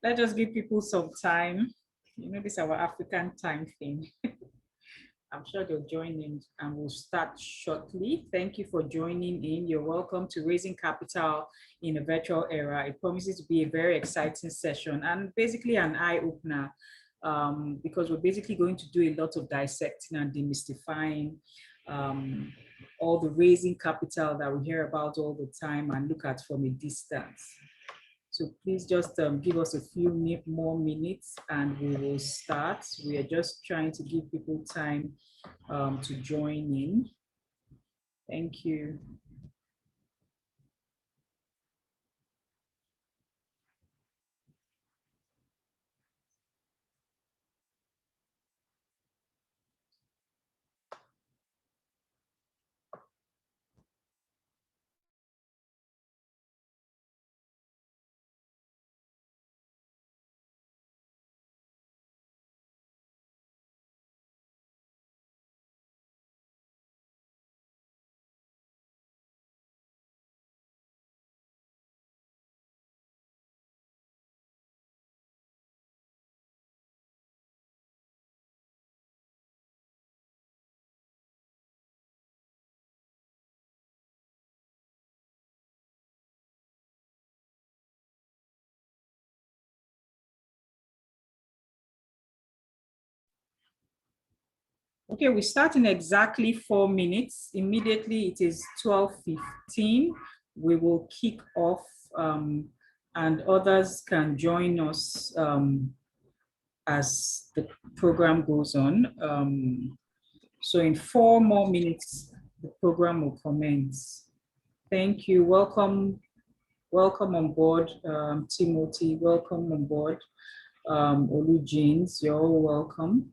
Let's just give people some time. You know, this is our African time thing. I'm sure they'll join in and we'll start shortly. Thank you for joining in. You're welcome to Raising Capital in a Virtual Era. It promises to be a very exciting session and basically an eye-opener because we're basically going to do a lot of dissecting and demystifying all the raising capital that we hear about all the time and look at from a distance. So please just give us a few more minutes and we will start. We are just trying to give people time to join in. Thank you. Okay, we start in exactly 4 minutes. Immediately, it is 12:15. We will kick off and others can join us as the program goes on. So in 4 more minutes, the program will commence. Thank you. Welcome on board, Timothy. Welcome on board, Olu Jeans. You're all welcome.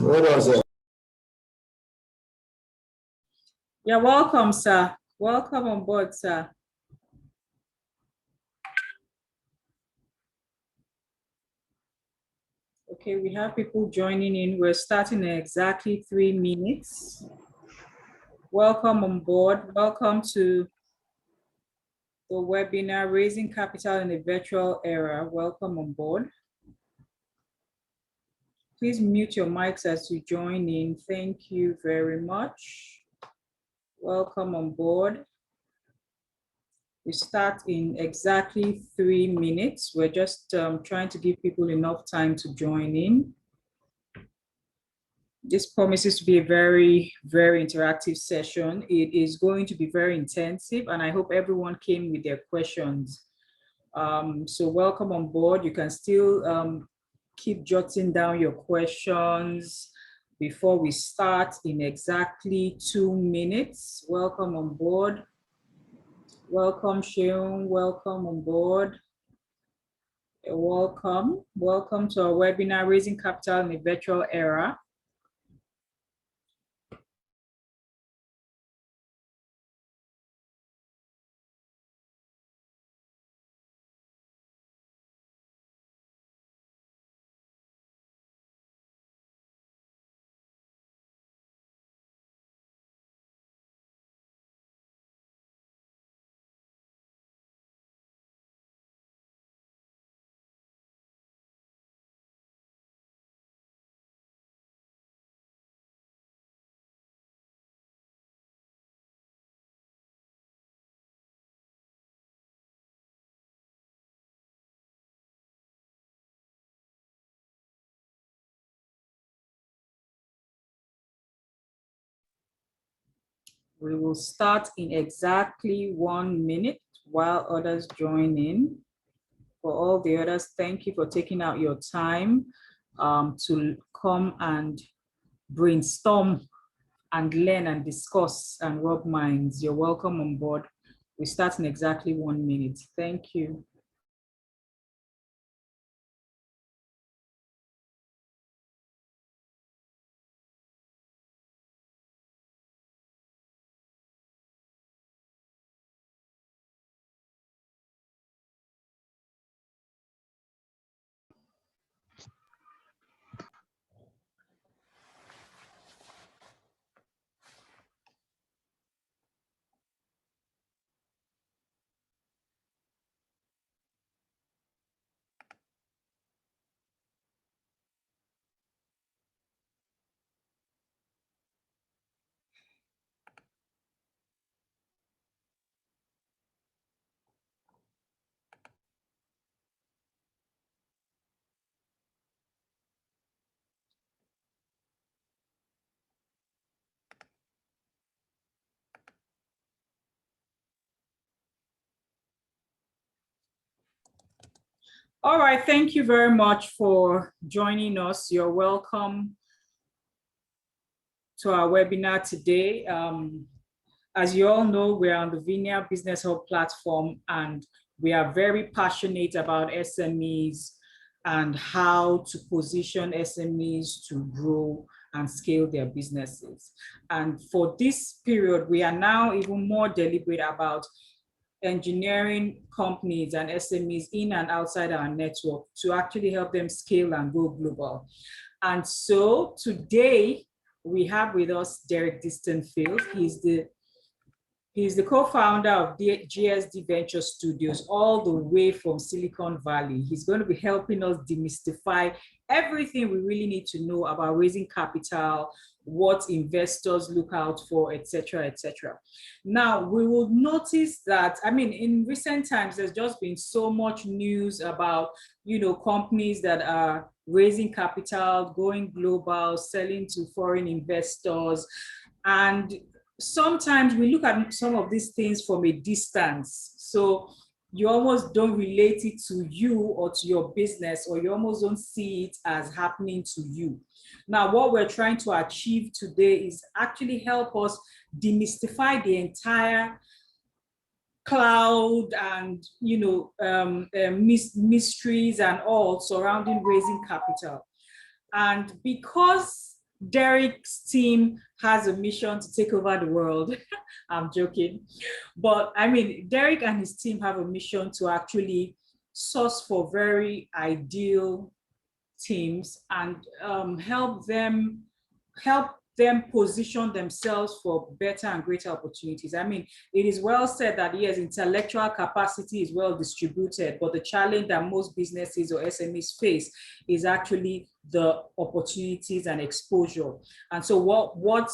What was it? You're welcome, sir. Welcome on board, sir. Okay, we have people joining in. We're starting in exactly 3 minutes. Welcome on board. Welcome to the webinar, Raising Capital in a Virtual Era. Welcome on board. Please mute your mics as you join in. Thank you very much. Welcome on board. We start in exactly 3 minutes. We're just trying to give people enough time to join in. This promises to be a very, very interactive session. It is going to be very intensive, and I hope everyone came with their questions. So welcome on board. You can still keep jotting down your questions before we start in exactly 2 minutes. Welcome on board. Welcome, Sheung. Welcome on board. You're welcome. Welcome to our webinar, Raising Capital in a Virtual Era. We will start in exactly 1 minute while others join in. For all the others, thank you for taking out your time to come and brainstorm and learn and discuss and rub minds. You're welcome on board. We start in exactly 1 minute. Thank you. All right, thank you very much for joining us. You're welcome to our webinar today. As you all know, we're on the Venia Business Hub platform, and we are very passionate about SMEs and how to position SMEs to grow and scale their businesses. And for this period, we are now even more deliberate about engineering companies and SMEs in and outside our network to actually help them scale and go global. And so today we have with us Derek Distenfield. He's the co-founder of the GSD Venture Studios, all the way from Silicon Valley. He's going to be helping us demystify everything we really need to know about raising capital, what investors look out for, etc., etc. Now, we will notice that, I mean, in recent times, there's just been so much news about, companies that are raising capital, going global, selling to foreign investors. And sometimes we look at some of these things from a distance. So you almost don't relate it to you or to your business, or you almost don't see it as happening to you. Now, what we're trying to achieve today is actually help us demystify the entire cloud and mysteries and all surrounding raising capital. And because Derek's team has a mission to take over the world, I'm joking, but I mean, Derek and his team have a mission to actually source for very ideal teams and help them position themselves for better and greater opportunities. I mean, it is well said that yes, intellectual capacity is well distributed, but the challenge that most businesses or SMEs face is actually the opportunities and exposure. And so what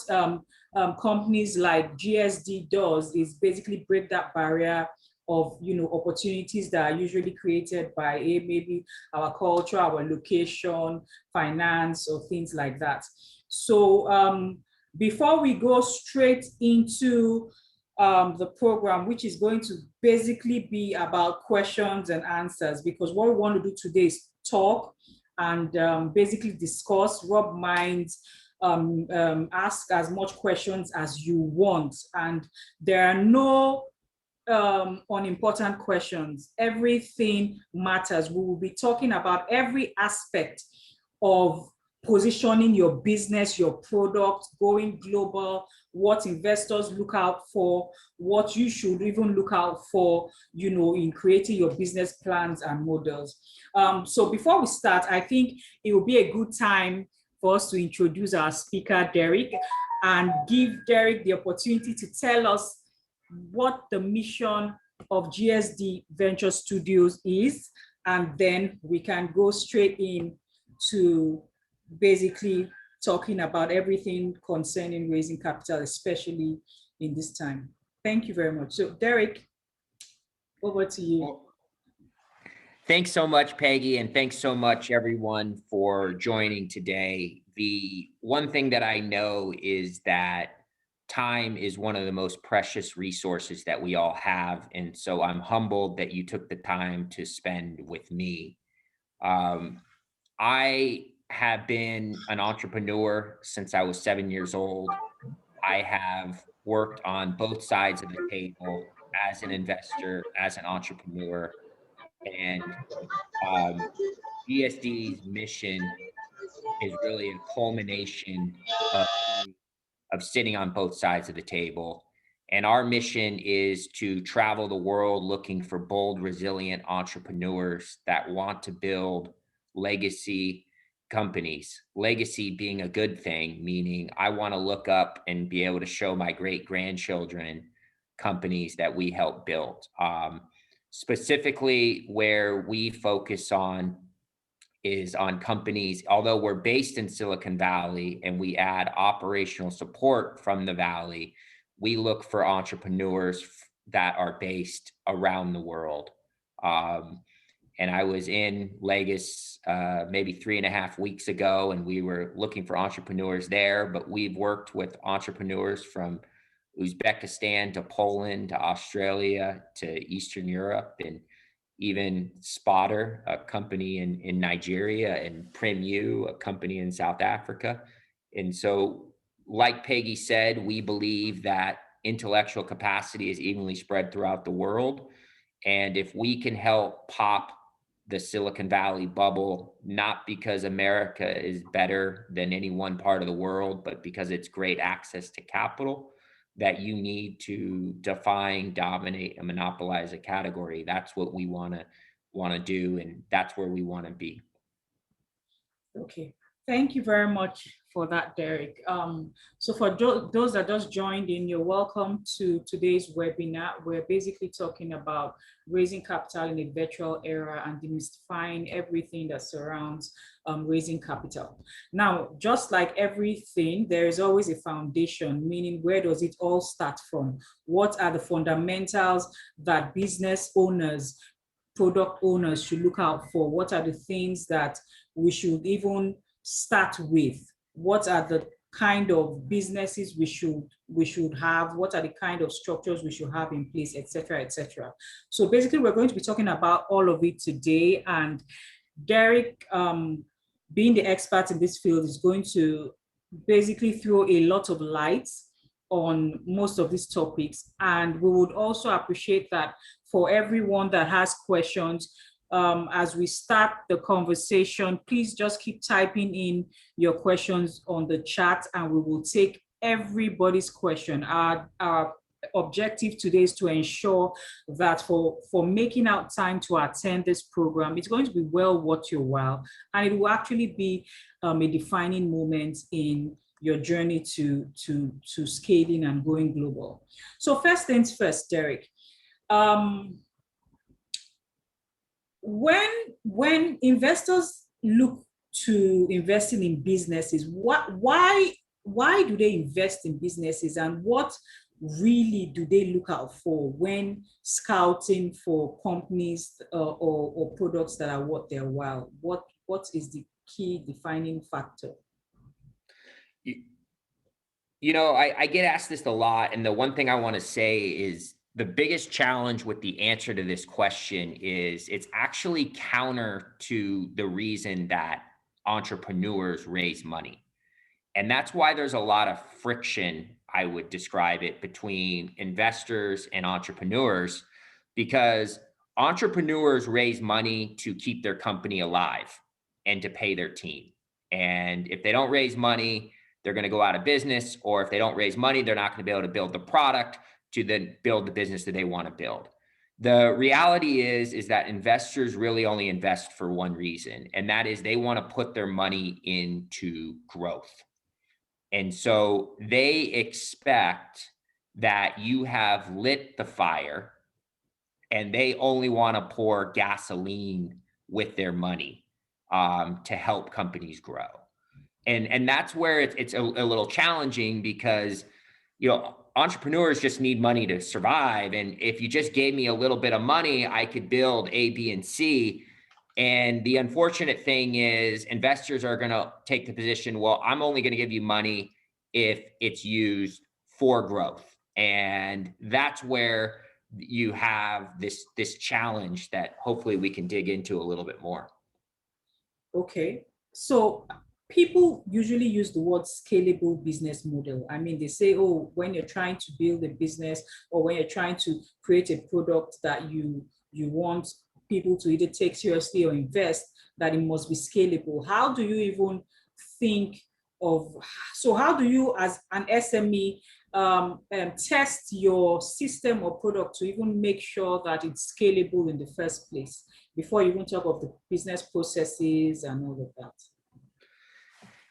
companies like GSD does is basically break that barrier of opportunities that are usually created by maybe our culture, our location, finance, or things like that. So before we go straight into the program, which is going to basically be about questions and answers, because what we want to do today is talk and basically discuss, rub minds, ask as much questions as you want. And there are no unimportant questions. Everything matters. We will be talking about every aspect of positioning your business, your product, going global, what investors look out for, what you should even look out for, in creating your business plans and models. So before we start, I think it will be a good time for us to introduce our speaker, Derek, and give Derek the opportunity to tell us what the mission of GSD Venture Studios is, and then we can go straight in to basically talking about everything concerning raising capital, especially in this time. Thank you very much. So Derek, over to you. Thanks so much, Peggy, and thanks so much, everyone, for joining today. The one thing that I know is that time is one of the most precious resources that we all have, and so I'm humbled that you took the time to spend with me. I have been an entrepreneur since I was 7 years old. I have worked on both sides of the table as an investor, as an entrepreneur, and GSD's mission is really a culmination of sitting on both sides of the table. And our mission is to travel the world looking for bold, resilient entrepreneurs that want to build legacy companies. Legacy being a good thing, meaning I want to look up and be able to show my great-grandchildren companies that we help build. Specifically, where we focus on is on companies, although we're based in Silicon Valley and we add operational support from the Valley, we look for entrepreneurs that are based around the world. And I was in Vegas maybe 3.5 weeks ago, and we were looking for entrepreneurs there, but we've worked with entrepreneurs from Uzbekistan to Poland to Australia to Eastern Europe. And even Spotter, a company in Nigeria, and Primu, a company in South Africa. And so, like Peggy said, we believe that intellectual capacity is evenly spread throughout the world. And if we can help pop the Silicon Valley bubble, not because America is better than any one part of the world, but because it's great access to capital that you need to define, dominate, and monopolize a category. That's what we want to do, and that's where we want to be. Okay, thank you very much for that, Derek. So for those that just joined in, you're welcome to today's webinar. We're basically talking about raising capital in a virtual era and demystifying everything that surrounds raising capital. Now, just like everything, there is always a foundation, meaning where does it all start from? What are the fundamentals that business owners, product owners should look out for? What are the things that we should even start with? What are the kind of businesses we should have? What are the kind of structures we should have in place, etc., etc. So basically, we're going to be talking about all of it today. And Derek, being the expert in this field, is going to basically throw a lot of light on most of these topics. And we would also appreciate that for everyone that has questions, as we start the conversation, please just keep typing in your questions on the chat and we will take everybody's question. Our objective today is to ensure that for making out time to attend this program, it's going to be well worth your while, and it will actually be a defining moment in your journey to scaling and going global. So first things first, Derek. When investors look to investing in businesses, why do they invest in businesses, and what really do they look out for when scouting for companies or products that are worth their while? What is the key defining factor? You know, I get asked this a lot, and the one thing I want to say is the biggest challenge with the answer to this question is it's actually counter to the reason that entrepreneurs raise money. And that's why there's a lot of friction, I would describe it, between investors and entrepreneurs, because entrepreneurs raise money to keep their company alive and to pay their team. And if they don't raise money, they're going to go out of business, or if they don't raise money, they're not going to be able to build the product to then build the business that they want to build. The reality is that investors really only invest for one reason, and that is they want to put their money into growth. And so they expect that you have lit the fire and they only want to pour gasoline with their money to help companies grow. And that's where it's a little challenging, because, you know, entrepreneurs just need money to survive. And if you just gave me a little bit of money, I could build A, B, and C. And the unfortunate thing is investors are going to take the position, well, I'm only going to give you money if it's used for growth. And that's where you have this challenge that hopefully we can dig into a little bit more. Okay, so people usually use the word scalable business model. I mean, they say, oh, when you're trying to build a business or when you're trying to create a product that you want people to either take seriously or invest, that it must be scalable. How do you even think of, so how do you as an SME test your system or product to even make sure that it's scalable in the first place before you even talk of the business processes and all of that?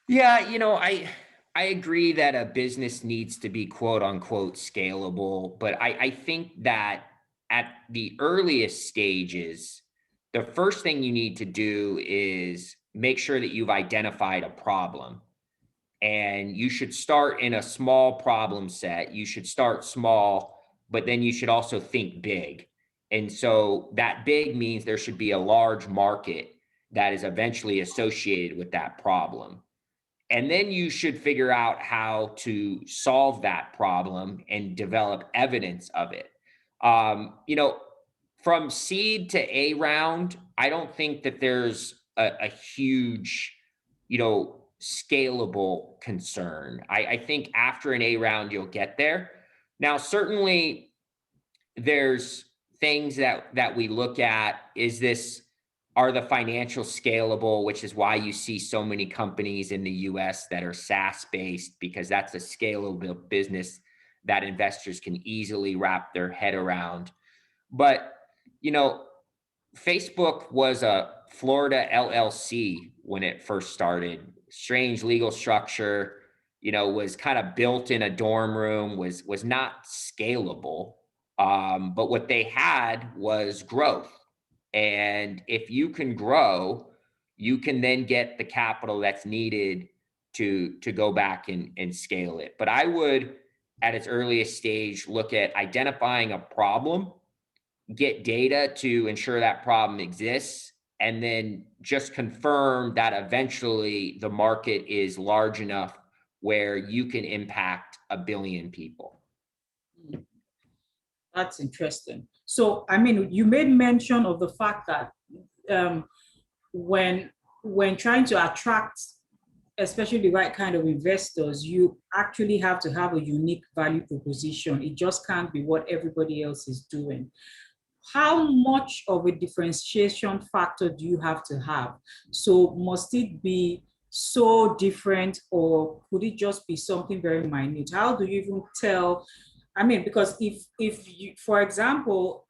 Yeah, you know, I agree that a business needs to be quote unquote scalable, but I think that at the earliest stages, the first thing you need to do is make sure that you've identified a problem. And you should start in a small problem set. You should start small, but then you should also think big. And so that big means there should be a large market that is eventually associated with that problem. And then you should figure out how to solve that problem and develop evidence of it. You know, from seed to A round, I don't think that there's a huge, scalable concern. I think after an A round, you'll get there. Now, certainly there's things that we look at. Are the financials scalable, which is why you see so many companies in the US that are SaaS based, because that's a scalable business that investors can easily wrap their head around. But, Facebook was a Florida LLC when it first started. Strange legal structure, was kind of built in a dorm room, was not scalable. But what they had was growth. And if you can grow, you can then get the capital that's needed to go back and scale it. But I would, at its earliest stage, look at identifying a problem, get data to ensure that problem exists, and then just confirm that eventually the market is large enough where you can impact 1 billion people. That's interesting. So, I mean, you made mention of the fact that when trying to attract, especially the right kind of investors, you actually have to have a unique value proposition. It just can't be what everybody else is doing. How much of a differentiation factor do you have to have? So must it be so different, or could it just be something very minute? How do you even tell? I mean, because if you, for example,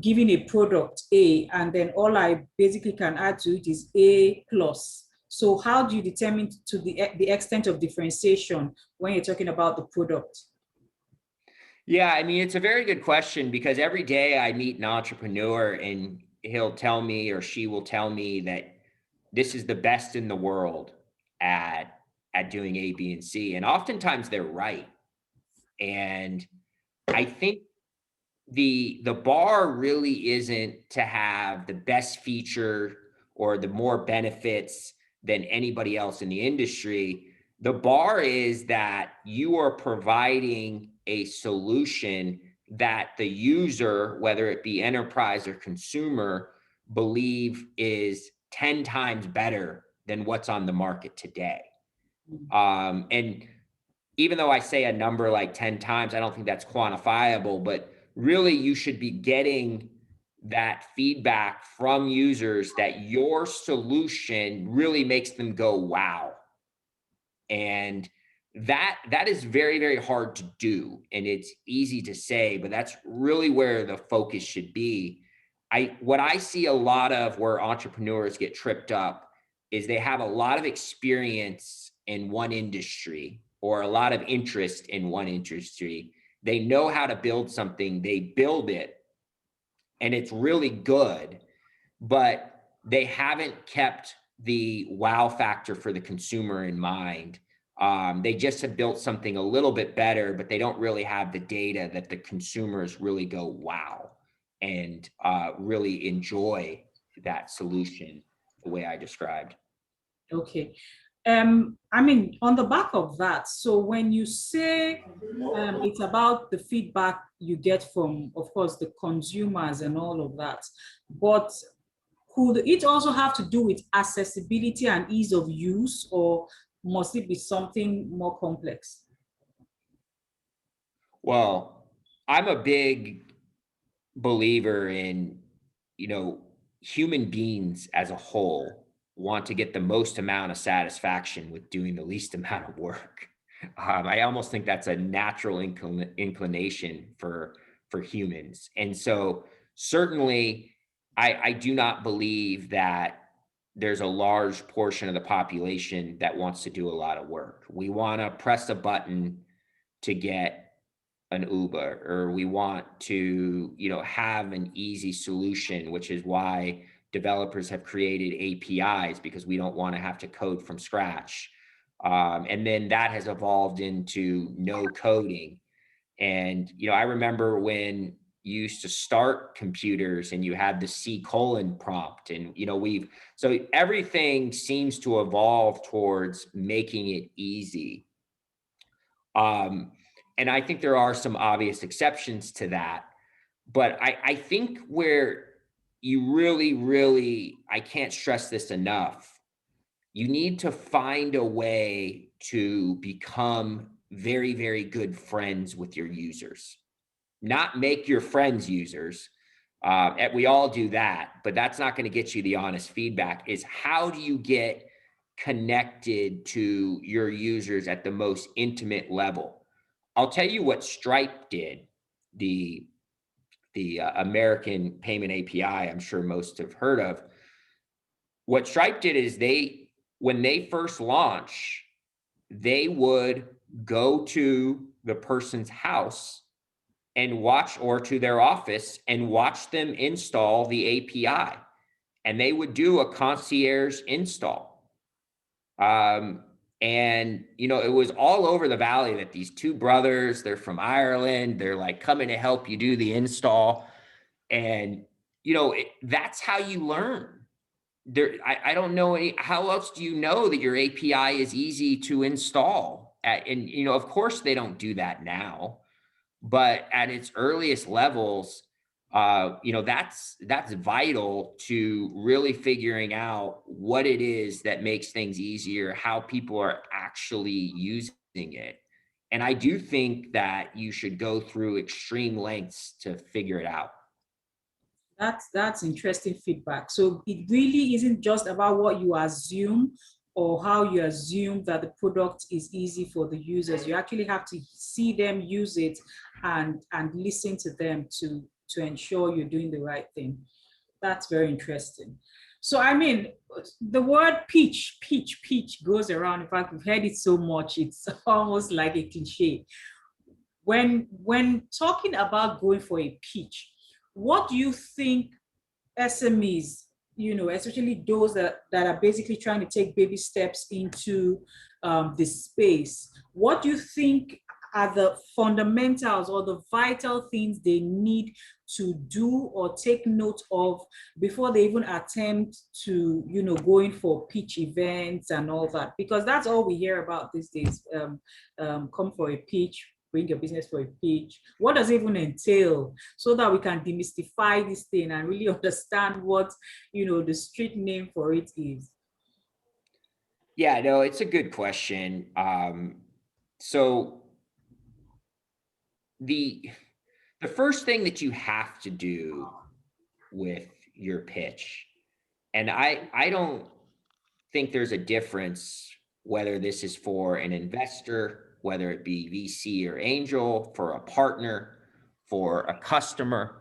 giving a product A, and then all I basically can add to it is A plus. So how do you determine to the extent of differentiation when you're talking about the product? Yeah, I mean, it's a very good question, because every day I meet an entrepreneur and he'll tell me, or she will tell me, that this is the best in the world at doing A, B, and C. And oftentimes they're right. And I think the bar really isn't to have the best feature or the more benefits than anybody else in the industry. The bar is that you are providing a solution that the user, whether it be enterprise or consumer, believe is 10 times better than what's on the market today. And even though I say a number like 10 times, I don't think that's quantifiable, but really you should be getting that feedback from users that your solution really makes them go, wow. And that is very, very hard to do. And it's easy to say, but that's really where the focus should be. What I see a lot of where entrepreneurs get tripped up is they have a lot of experience in one industry or a lot of interest in one industry. They know how to build something, they build it, and it's really good, but they haven't kept the wow factor for the consumer in mind. They just have built something a little bit better, but they don't really have the data that the consumers really go, wow, and really enjoy that solution the way I described. Okay. I mean, on the back of that, so when you say it's about the feedback you get from, of course, the consumers and all of that, but could it also have to do with accessibility and ease of use, or must it be something more complex? Well, I'm a big believer in, human beings as a whole want to get the most amount of satisfaction with doing the least amount of work. I almost think that's a natural inclination for humans. And so certainly I do not believe that there's a large portion of the population that wants to do a lot of work. We want to press a button to get an Uber, or we want to, have an easy solution, which is why developers have created APIs, because we don't want to have to code from scratch. And then that has evolved into no coding. And, I remember when you used to start computers and you had the C: prompt, and, so everything seems to evolve towards making it easy. And I think there are some obvious exceptions to that, But I think where you really, I can't stress this enough, you need to find a way to become very good friends with your users. Not make your friends users. And we all do that, but that's not going to get you the honest feedback. Is how do you get connected to your users at the most intimate level? I'll tell you what Stripe did, the American Payment API, I'm sure most have heard of. What Stripe did is when they first launch, they would go to the person's house and watch, or to their office and watch them install the API. And they would do a concierge install. And, it was all over the valley that these two brothers, they're from Ireland, they're like coming to help you do the install. And, that's how you learn. I don't know how else do you know that your API is easy to install? And, of course they don't do that now, but at its earliest levels, that's vital to really figuring out what it is that makes things easier, how people are actually using it. And I do think that you should go through extreme lengths to figure it out. That's interesting feedback. So it really isn't just about what you assume or how you assume that the product is easy for the users. You actually have to see them use it and listen to them to ensure you're doing the right thing. That's very interesting. So I mean, the word pitch goes around. In fact, we've heard it so much, it's almost like a cliche. When talking about going for a pitch, what do you think SMEs, especially those that are basically trying to take baby steps into this space, what do you think are the fundamentals or the vital things they need to do or take note of before they even attempt to, going for pitch events and all that? Because that's all we hear about these days. Come for a pitch, bring your business for a pitch. What does it even entail, so that we can demystify this thing and really understand what, the street name for it is? Yeah, no, it's a good question. So the first thing that you have to do with your pitch, and I don't think there's a difference whether this is for an investor, whether it be VC or angel, for a partner, for a customer,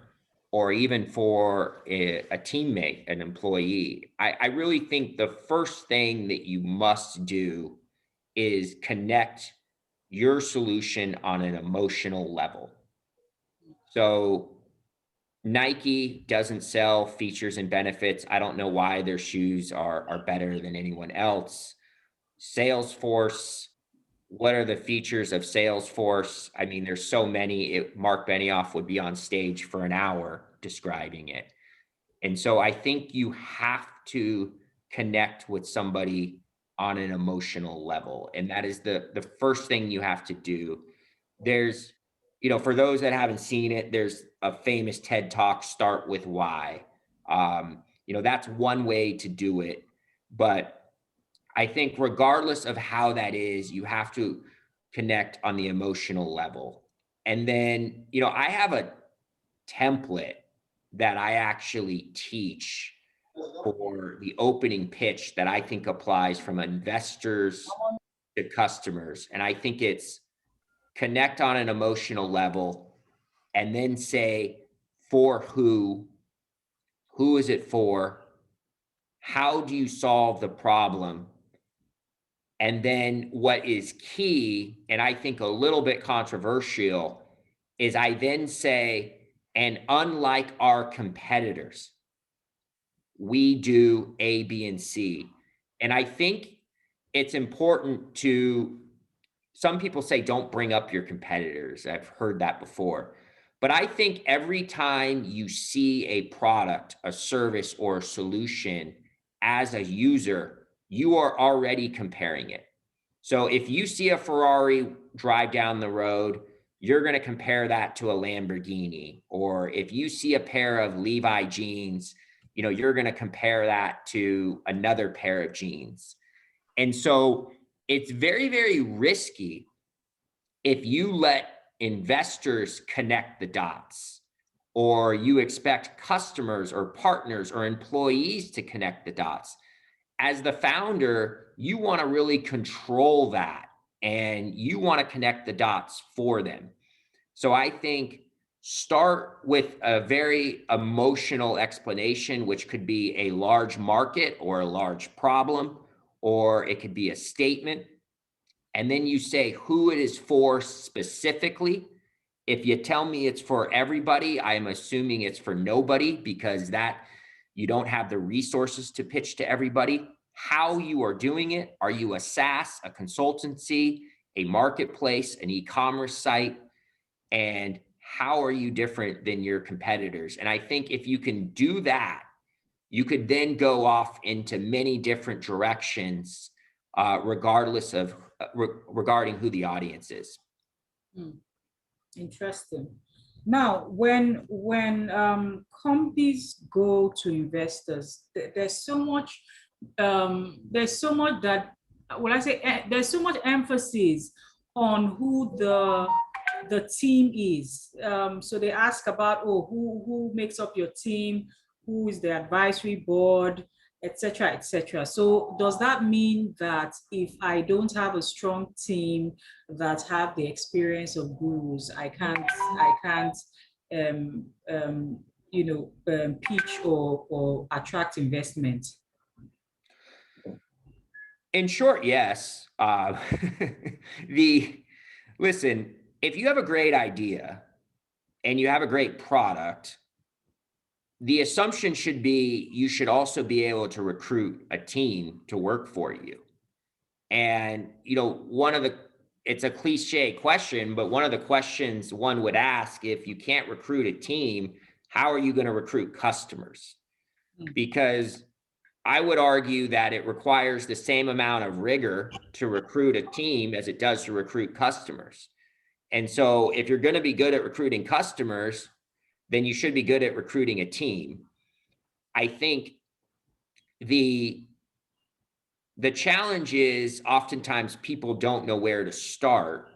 or even for a teammate, an employee. I really think the first thing that you must do is connect your solution on an emotional level. So Nike doesn't sell features and benefits. I don't know why their shoes are better than anyone else. Salesforce, what are the features of Salesforce? I mean, there's so many. Mark Benioff would be on stage for an hour describing it. And so I think you have to connect with somebody on an emotional level. And that is the first thing you have to do. There's, for those that haven't seen it, there's a famous TED Talk, Start With Why. That's one way to do it. But I think regardless of how that is, you have to connect on the emotional level. And then, I have a template that I actually teach for the opening pitch that I think applies from investors to customers. And I think it's connect on an emotional level, and then say, for who is it for? How do you solve the problem? And then what is key, and I think a little bit controversial, is I then say, and unlike our competitors, we do A, B, and C. And I think it's important to, some people say, don't bring up your competitors. I've heard that before. But I think every time you see a product, a service, or a solution as a user, you are already comparing it. So if you see a Ferrari drive down the road, you're going to compare that to a Lamborghini. Or if you see a pair of Levi jeans, you know, you're going to compare that to another pair of jeans. And so it's very, very risky if you let investors connect the dots, or you expect customers or partners or employees to connect the dots. As the founder, you want to really control that, and you want to connect the dots for them. So I think start with a very emotional explanation, which could be a large market or a large problem, or it could be a statement. And then you say who it is for specifically. If you tell me it's for everybody, I'm assuming it's for nobody, because that you don't have the resources to pitch to everybody. How you are doing it. Are you a SaaS, a consultancy, a marketplace, an e-commerce site? And how are you different than your competitors? And I think if you can do that, you could then go off into many different directions, regardless of regarding who the audience is. Interesting. Now, when companies go to investors, there's so much that, well, I say there's so much emphasis on who the team is. So they ask about, oh, who makes up your team, who is the advisory board, etc., etc. So does that mean that if I don't have a strong team that have the experience of gurus, I can't pitch or attract investment? In short, yes. Listen, if you have a great idea and you have a great product, the assumption should be you should also be able to recruit a team to work for you. And, you know, it's a cliche question, but one of the questions one would ask, if you can't recruit a team, how are you going to recruit customers? Because I would argue that it requires the same amount of rigor to recruit a team as it does to recruit customers. And so if you're going to be good at recruiting customers, then you should be good at recruiting a team. I think the challenge is oftentimes people don't know where to start.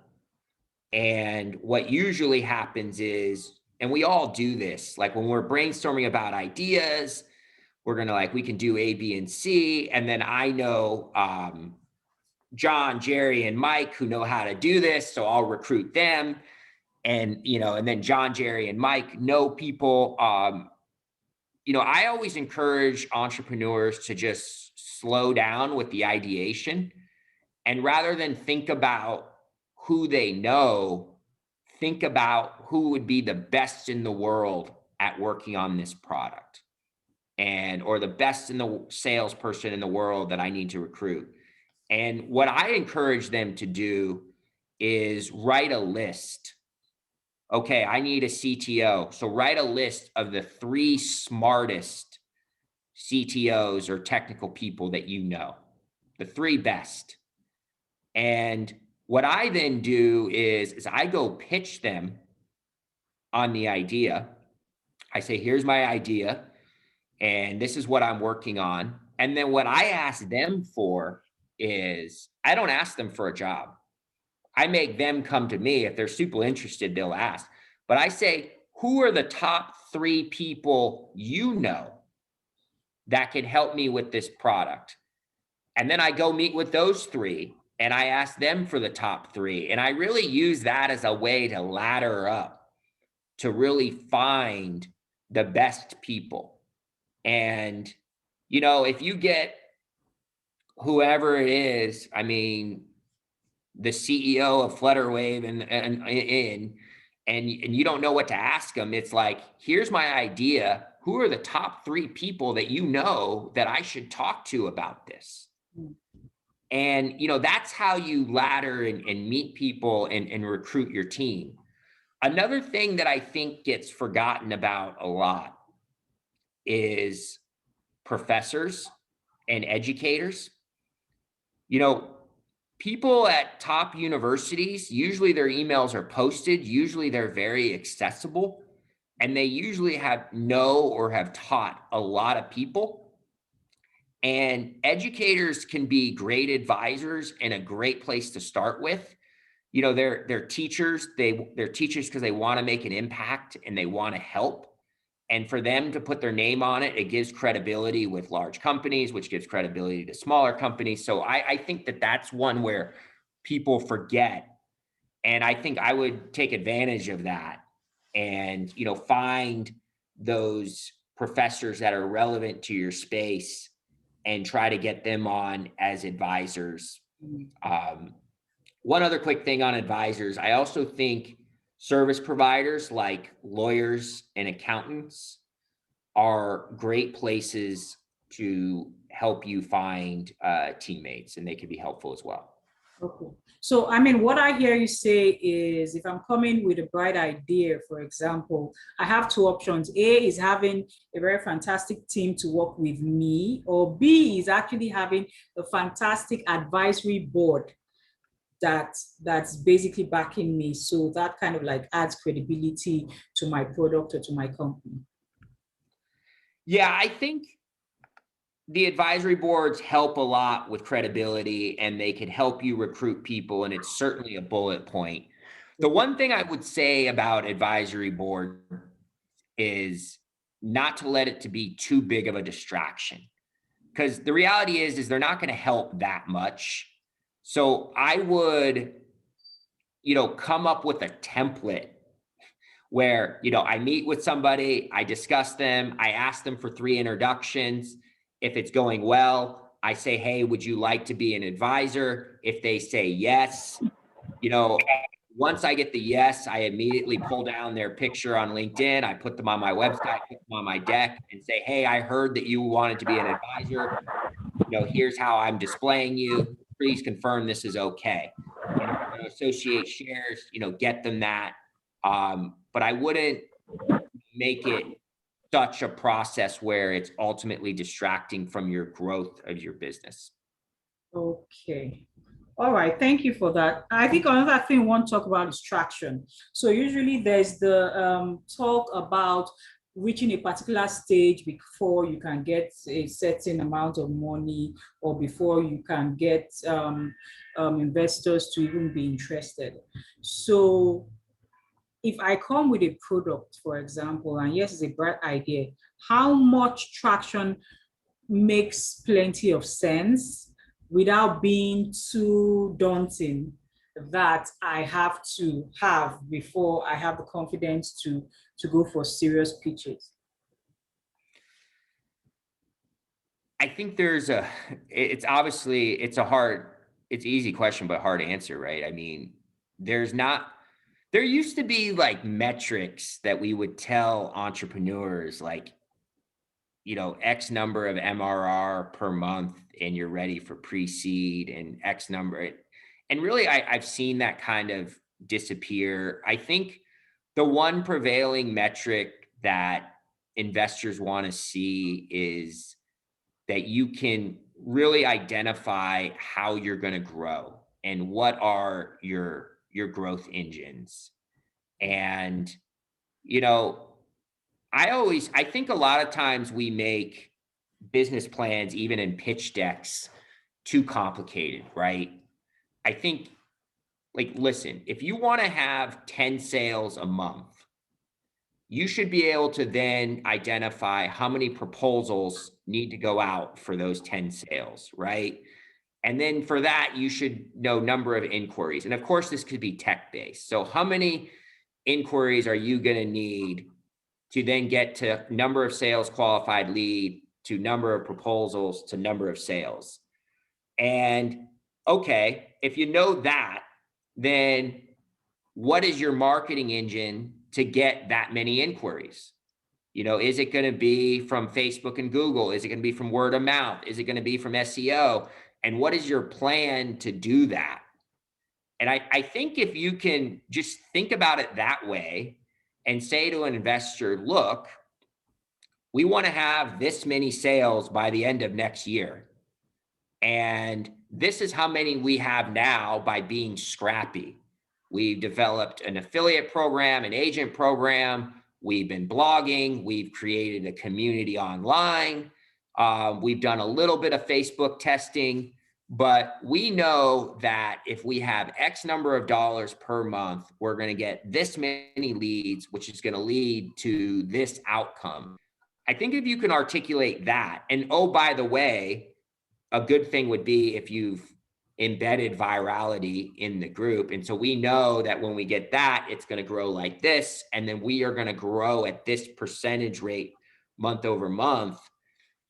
And what usually happens is, and we all do this, like when we're brainstorming about ideas, we're going to we can do A, B, and C. And then I know John, Jerry, and Mike who know how to do this. So I'll recruit them. And, and then John, Jerry, and Mike know people. I always encourage entrepreneurs to just slow down with the ideation. And rather than think about who they know, think about who would be the best in the world at working on this product, or the best in the salesperson in the world that I need to recruit. And what I encourage them to do is write a list. Okay, I need a CTO. So write a list of the 3 smartest CTOs or technical people that you know, the 3 best. And what I then do is I go pitch them on the idea. I say, here's my idea, and this is what I'm working on. And then what I ask them for is, I don't ask them for a job. I make them come to me. If they're super interested, they'll ask. But I say, who are the top 3 people you know that can help me with this product? And then I go meet with those 3 and I ask them for the top 3. And I really use that as a way to ladder up, to really find the best people. And, if you get whoever it is, I mean, the CEO of Flutterwave and you don't know what to ask them, it's like, here's my idea. Who are the top 3 people that you know that I should talk to about this? And, that's how you ladder and meet people and recruit your team. Another thing that I think gets forgotten about a lot is professors and educators. people at top universities, usually their emails are posted, usually they're very accessible, and they usually know or have taught a lot of people. And educators can be great advisors and a great place to start with. You know, they're teachers, they're teachers because they want to make an impact and they want to help. And for them to put their name on it, it gives credibility with large companies, which gives credibility to smaller companies. So I think that that's one where people forget. And I think I would take advantage of that and, you know, find those professors that are relevant to your space and try to get them on as advisors. One other quick thing on advisors, I also think service providers like lawyers and accountants are great places to help you find teammates, and they can be helpful as well. Okay. So, I mean, what I hear you say is if I'm coming with a bright idea, for example, I have two options. A is having a very fantastic team to work with me, or B is actually having a fantastic advisory board that's basically backing me. So that kind of like adds credibility to my product or to my company. Yeah, I think the advisory boards help a lot with credibility and they can help you recruit people. And it's certainly a bullet point. The one thing I would say about advisory board is not to let it to be too big of a distraction, because the reality is they're not going to help that much. So I would, you know, come up with a template where, you know, I meet with somebody, I discuss them, I ask them for 3 introductions. If it's going well, I say, hey, would you like to be an advisor? If they say yes, you know, once I get the yes, I immediately pull down their picture on LinkedIn. I put them on my website, put them on my deck and say, hey, I heard that you wanted to be an advisor. You know, here's how I'm displaying you. Please confirm this is okay. And if you're going to associate shares, you know, get them that. But I wouldn't make it such a process where it's ultimately distracting from your growth of your business. Okay. All right, thank you for that. I think another thing we want to talk about is traction. So usually there's the talk about reaching a particular stage before you can get a certain amount of money or before you can get investors to even be interested. So if I come with a product, for example, and yes, it's a bright idea, how much traction makes plenty of sense without being too daunting that I have to have before I have the confidence to go for serious pitches? I think it's obviously, it's easy question, but hard to answer, right? I mean, there used to be like metrics that we would tell entrepreneurs, like, you know, X number of MRR per month and you're ready for pre-seed and X number. And really, I've seen that kind of disappear. I think the one prevailing metric that investors want to see is that you can really identify how you're going to grow and what are your growth engines. And, you know, I think a lot of times we make business plans, even in pitch decks, too complicated, right? I think, like, listen, if you want to have 10 sales a month, you should be able to then identify how many proposals need to go out for those 10 sales, right? And then for that, you should know number of inquiries. And of course, this could be tech-based. So how many inquiries are you going to need to then get to number of sales qualified lead, to number of proposals, to number of sales? And okay, if you know that, then what is your marketing engine to get that many inquiries? You know, is it going to be from Facebook and Google? Is it going to be from word of mouth? Is it going to be from SEO? And what is your plan to do that? And I think if you can just think about it that way and say to an investor, look, we want to have this many sales by the end of next year. And this is how many we have now by being scrappy. We've developed an affiliate program, an agent program. We've been blogging. We've created a community online. We've done a little bit of Facebook testing, but we know that if we have X number of dollars per month, we're going to get this many leads, which is going to lead to this outcome. I think if you can articulate that, and oh, by the way, a good thing would be if you've embedded virality in the group. And so we know that when we get that, it's going to grow like this. And then we are going to grow at this percentage rate month over month.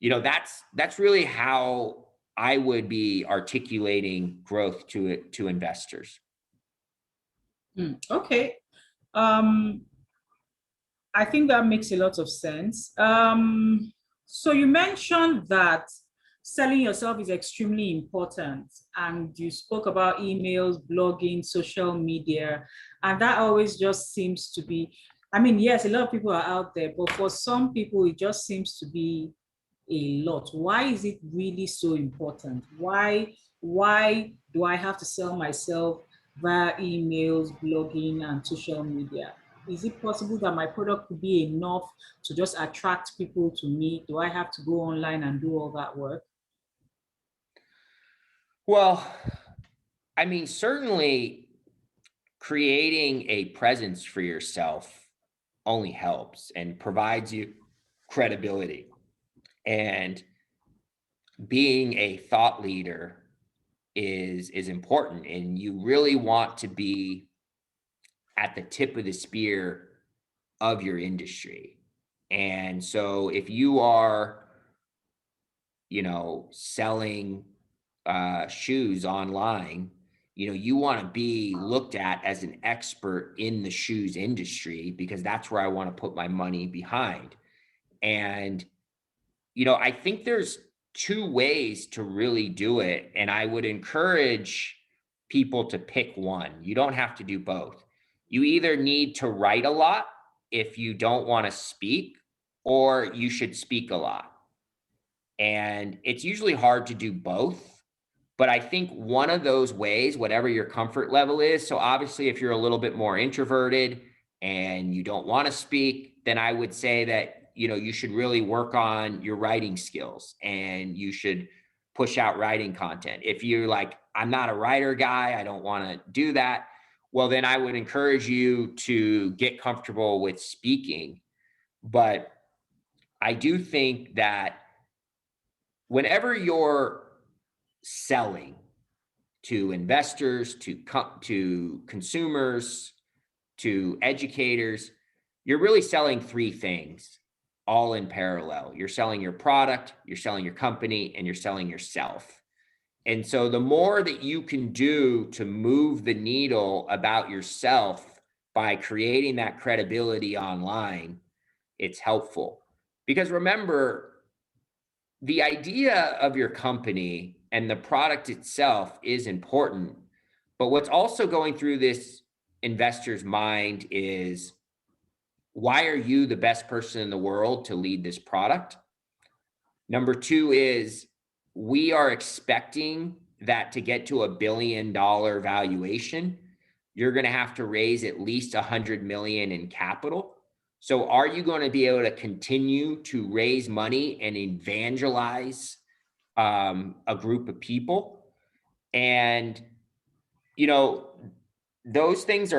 You know, that's really how I would be articulating growth to investors. Okay. I think that makes a lot of sense. So you mentioned that selling yourself is extremely important, and you spoke about emails, blogging, social media, and that always just seems to be, I mean, yes, a lot of people are out there, but for some people, it just seems to be a lot. Why is it really so important? Why do I have to sell myself via emails, blogging, and social media? Is it possible that my product could be enough to just attract people to me? Do I have to go online and do all that work? Well, I mean, certainly creating a presence for yourself only helps and provides you credibility. And being a thought leader is important, and you really want to be at the tip of the spear of your industry. And so if you are, you know, selling shoes online, you know, you want to be looked at as an expert in the shoes industry, because that's where I want to put my money behind. And, you know, I think there's two ways to really do it. And I would encourage people to pick one. You don't have to do both. You either need to write a lot if you don't want to speak, or you should speak a lot. And it's usually hard to do both. But I think one of those ways, whatever your comfort level is, so obviously if you're a little bit more introverted and you don't want to speak, then I would say that, you know, you should really work on your writing skills, and you should push out writing content. If you're like, I'm not a writer guy, I don't want to do that, well, then I would encourage you to get comfortable with speaking. But I do think that whenever you're selling to investors, to consumers, to educators, you're really selling three things all in parallel. You're selling your product, you're selling your company, and you're selling yourself. And so the more that you can do to move the needle about yourself by creating that credibility online, it's helpful. Because remember, the idea of your company and the product itself is important, but what's also going through this investor's mind is, why are you the best person in the world to lead this product? Number two is, we are expecting that to get to $1 billion valuation, you're going to have to raise at least 100 million in capital. So are you going to be able to continue to raise money and evangelize a group of people? And, you know, those things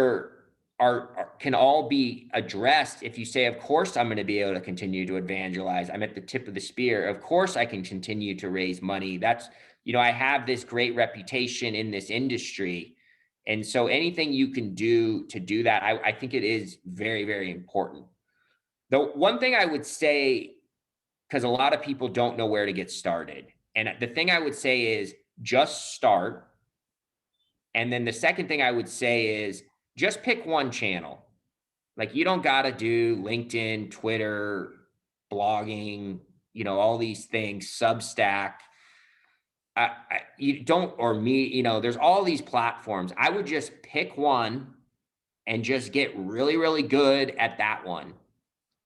can all be addressed if you say, of course, I'm going to be able to continue to evangelize. I'm at the tip of the spear. Of course, I can continue to raise money. That's, you know, I have this great reputation in this industry. And so anything you can do to do that, I think it is very, very important. The one thing I would say, because a lot of people don't know where to get started, and the thing I would say is just start. And then the second thing I would say is just pick one channel. Like, you don't got to do LinkedIn, Twitter, blogging, you know, all these things, Substack. You don't, or me, you know, there's all these platforms. I would just pick one and just get really, really good at that one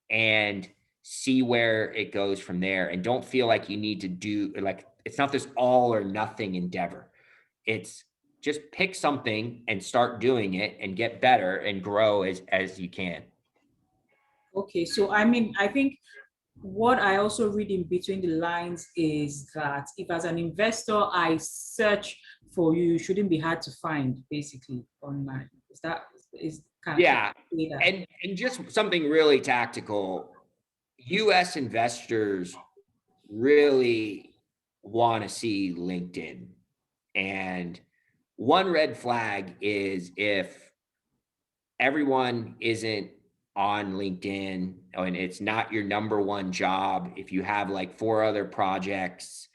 and see where it goes from there. And don't feel like you need to do, like, It's not this all or nothing endeavor. It's just pick something and start doing it and get better and grow as you can. Okay, so I mean, I think what I also read in between the lines is that if as an investor, I search for you, you shouldn't be hard to find basically online. Is that is kind of Yeah. that? And just something really tactical. US investors really want to see LinkedIn. And one red flag is if everyone isn't on LinkedIn and it's not your number one job, if you have like 4 other projects.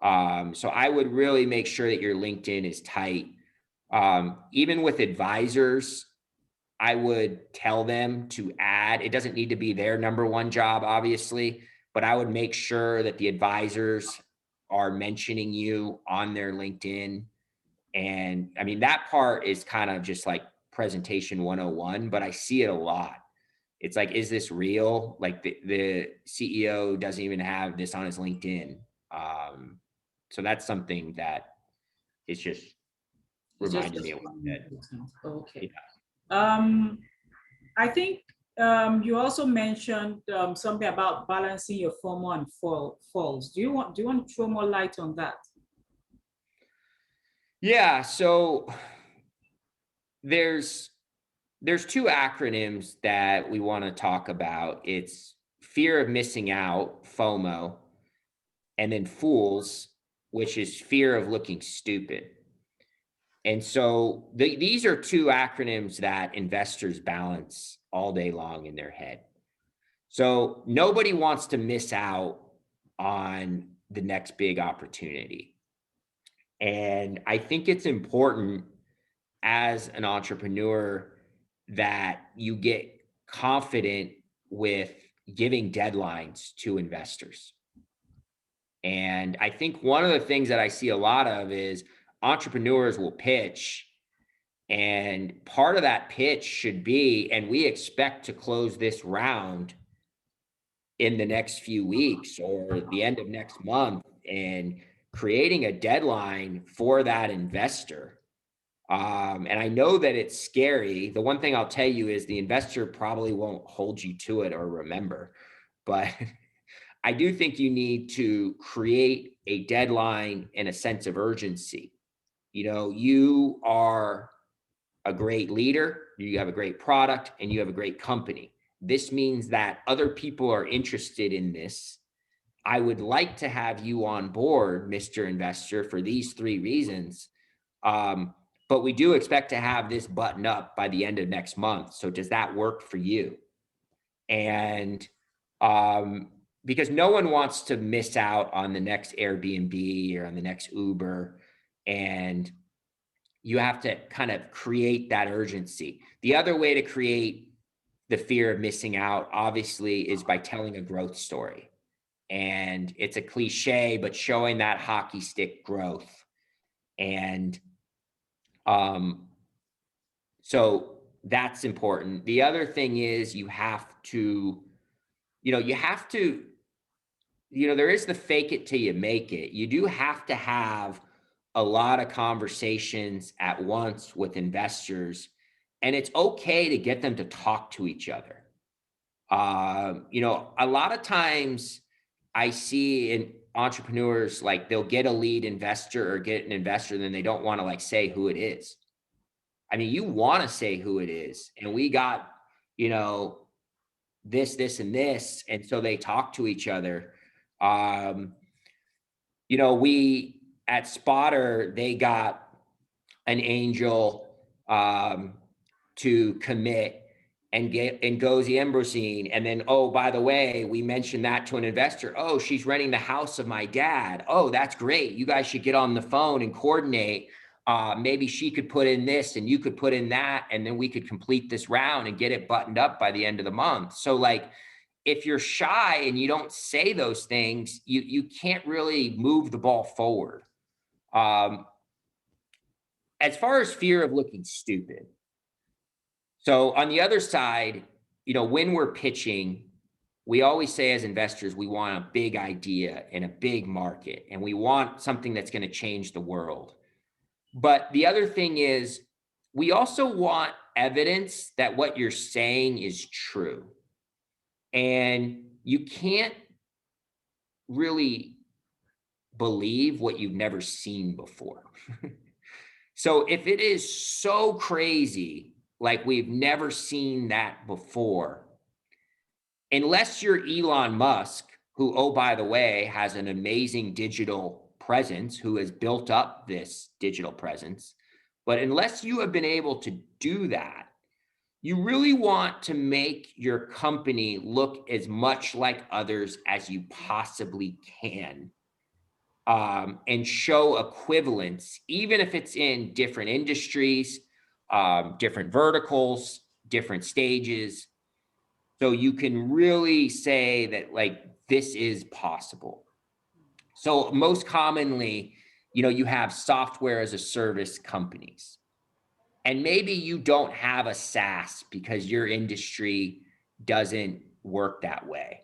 So I would really make sure that your LinkedIn is tight. Even with advisors, I would tell them to add, it doesn't need to be their number one job, obviously, but I would make sure that the advisors are mentioning you on their LinkedIn. And I mean, that part is kind of just like presentation 101, but I see it a lot. It's like, is this real? Like the CEO doesn't even have this on his LinkedIn. So that's something that is just It's just reminded me a lot of it. okay. Yeah. I think you also mentioned something about balancing your formal and falls. Do you want to throw more light on that? Yeah. So there's 2 acronyms that we want to talk about. It's fear of missing out, FOMO, and then fools, which is fear of looking stupid. And so these are 2 acronyms that investors balance all day long in their head. So nobody wants to miss out on the next big opportunity. And I think it's important as an entrepreneur that you get confident with giving deadlines to investors. And I think one of the things that I see a lot of is entrepreneurs will pitch, and part of that pitch should be, and we expect to close this round in the next few weeks or the end of next month, and creating a deadline for that investor. And I know that it's scary. The one thing I'll tell you is the investor probably won't hold you to it or remember, but I do think you need to create a deadline and a sense of urgency. You know, you are a great leader, you have a great product, and you have a great company. This means that other people are interested in this. I would like to have you on board, Mr. Investor, for these 3 reasons. But we do expect to have this buttoned up by the end of next month. So does that work for you? And because no one wants to miss out on the next Airbnb or on the next Uber. And you have to kind of create that urgency. The other way to create the fear of missing out, obviously, is by telling a growth story. And it's a cliche, but showing that hockey stick growth. And so that's important. The other thing is you have to, there is the fake it till you make it. You do have to have a lot of conversations at once with investors, and it's okay to get them to talk to each other. A lot of times I see in entrepreneurs, like they'll get a lead investor or get an investor, and then they don't want to like say who it is. I mean, you want to say who it is. And we got, this, and this. And so they talk to each other. We at Spotter, they got an angel to commit and goes the Ambrosine. And then, oh, by the way, we mentioned that to an investor. Oh, she's renting the house of my dad. Oh, that's great. You guys should get on the phone and coordinate. Maybe she could put in this and you could put in that, and then we could complete this round and get it buttoned up by the end of the month. So like, if you're shy and you don't say those things, you can't really move the ball forward. As far as fear of looking stupid. So on the other side, when we're pitching, we always say as investors, we want a big idea in a big market, and we want something that's going to change the world. But the other thing is, we also want evidence that what you're saying is true. And you can't really believe what you've never seen before. So if it is so crazy, like we've never seen that before, unless you're Elon Musk, who, oh, by the way, has an amazing digital presence, who has built up this digital presence, but unless you have been able to do that, you really want to make your company look as much like others as you possibly can, and show equivalence, even if it's in different industries, different verticals, different stages. So you can really say that, like, this is possible. So most commonly, you have software as a service companies. And maybe you don't have a SaaS because your industry doesn't work that way.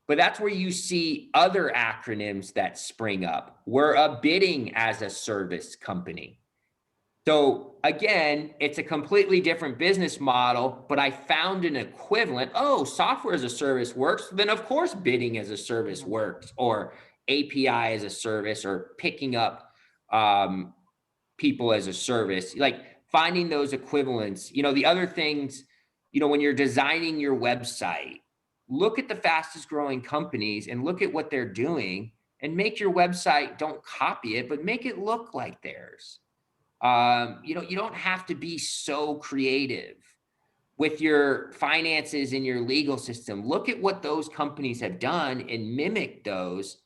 But that's where you see other acronyms that spring up. We're a bidding as a service company. So again, it's a completely different business model, but I found an equivalent. Oh, software as a service works. Then of course, bidding as a service works, or API as a service, or picking up people as a service, like finding those equivalents. The other things, when you're designing your website, look at the fastest growing companies and look at what they're doing and make your website, don't copy it, but make it look like theirs. You don't have to be so creative with your finances and your legal system. Look at what those companies have done and mimic those.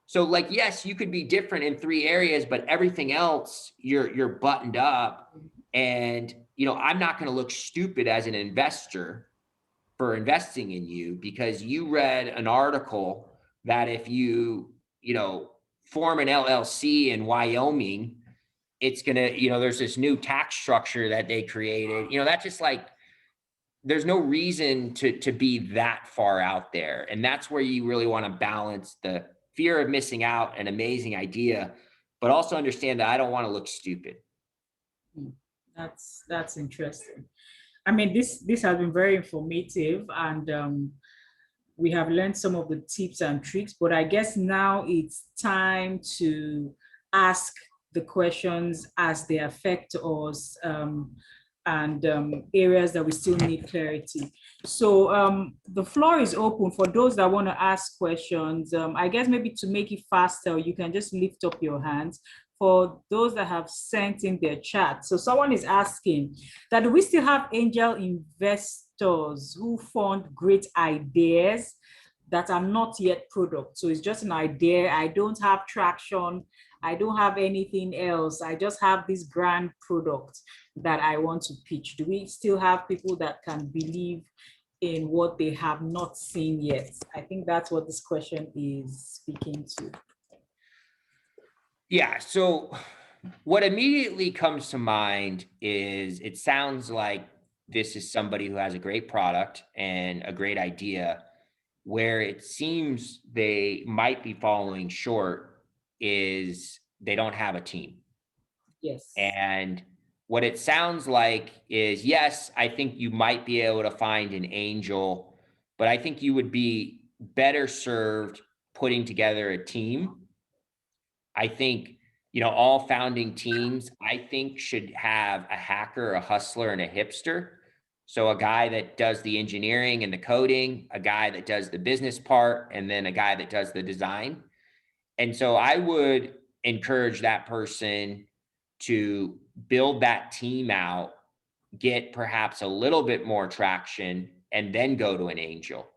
So like, yes, you could be different in 3 areas, but everything else you're buttoned up. And, I'm not going to look stupid as an investor for investing in you because you read an article that if you form an LLC in Wyoming, it's going to, there's this new tax structure that they created. That's just like, there's no reason to be that far out there. And that's where you really want to balance the fear of missing out an amazing idea, but also understand that I don't want to look stupid. That's interesting. I mean, this has been very informative, and we have learned some of the tips and tricks, but I guess now it's time to ask the questions as they affect us, and areas that we still need clarity. So the floor is open for those that want to ask questions. I guess maybe to make it faster, you can just lift up your hands. For those that have sent in their chat. So someone is asking that, do we still have angel investors who fund great ideas that are not yet product? So it's just an idea. I don't have traction. I don't have anything else. I just have this grand product that I want to pitch. Do we still have people that can believe in what they have not seen yet? I think that's what this question is speaking to. Yeah. So what immediately comes to mind is, it sounds like this is somebody who has a great product and a great idea. Where it seems they might be falling short is they don't have a team. Yes. And what it sounds like is, yes, I think you might be able to find an angel, but I think you would be better served putting together a team. I think, all founding teams, I think, should have a hacker, a hustler, and a hipster. So a guy that does the engineering and the coding, a guy that does the business part, and then a guy that does the design. And so I would encourage that person to build that team out, get perhaps a little bit more traction, and then go to an angel.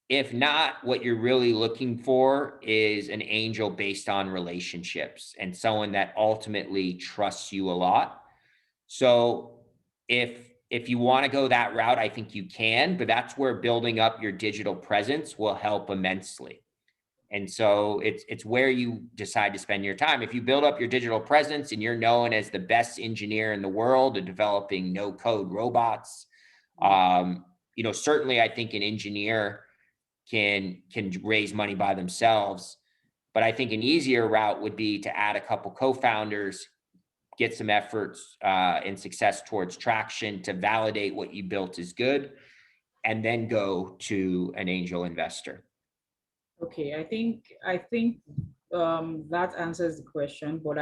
If not, what you're really looking for is an angel based on relationships and someone that ultimately trusts you a lot. So if you want to go that route, I think you can, but that's where building up your digital presence will help immensely. And so it's where you decide to spend your time. If you build up your digital presence and you're known as the best engineer in the world at developing no-code robots, certainly I think an engineer can raise money by themselves. But I think an easier route would be to add a couple co-founders, get some efforts and success towards traction to validate what you built is good, and then go to an angel investor. Okay, I think that answers the question. But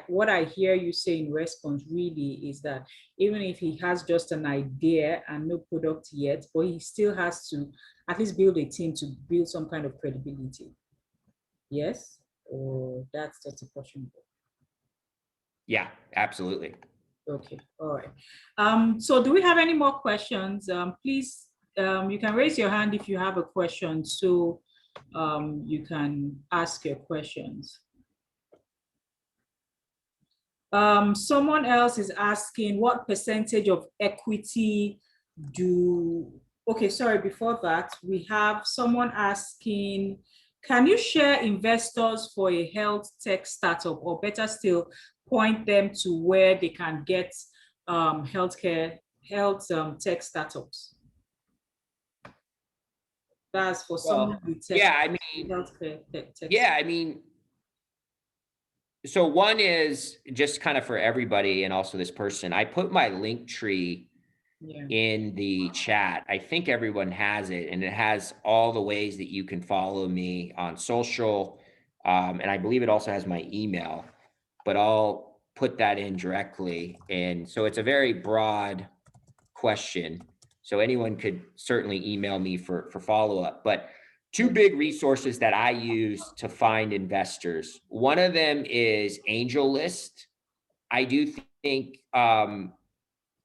what I hear you say in response really is that even if he has just an idea and no product yet, but he still has to at least build a team to build some kind of credibility. Yes, or that's just a question. Yeah, absolutely. Okay, all right. So do we have any more questions? Please, you can raise your hand if you have a question, so you can ask your questions. Someone else is asking, what percentage of equity do, okay, sorry, before that, we have someone asking, can you share investors for a health tech startup, or better still, point them to where they can get health tech startups? That's for someone with tech. Yeah, I mean, healthcare tech. Yeah, I mean, so one is just kind of for everybody, and also this person, I put my link tree in the chat. I think everyone has it, and it has all the ways that you can follow me on social. And I believe it also has my email, but I'll put that in directly. And so it's a very broad question, so anyone could certainly email me for follow-up. But two big resources that I use to find investors. One of them is AngelList. I do think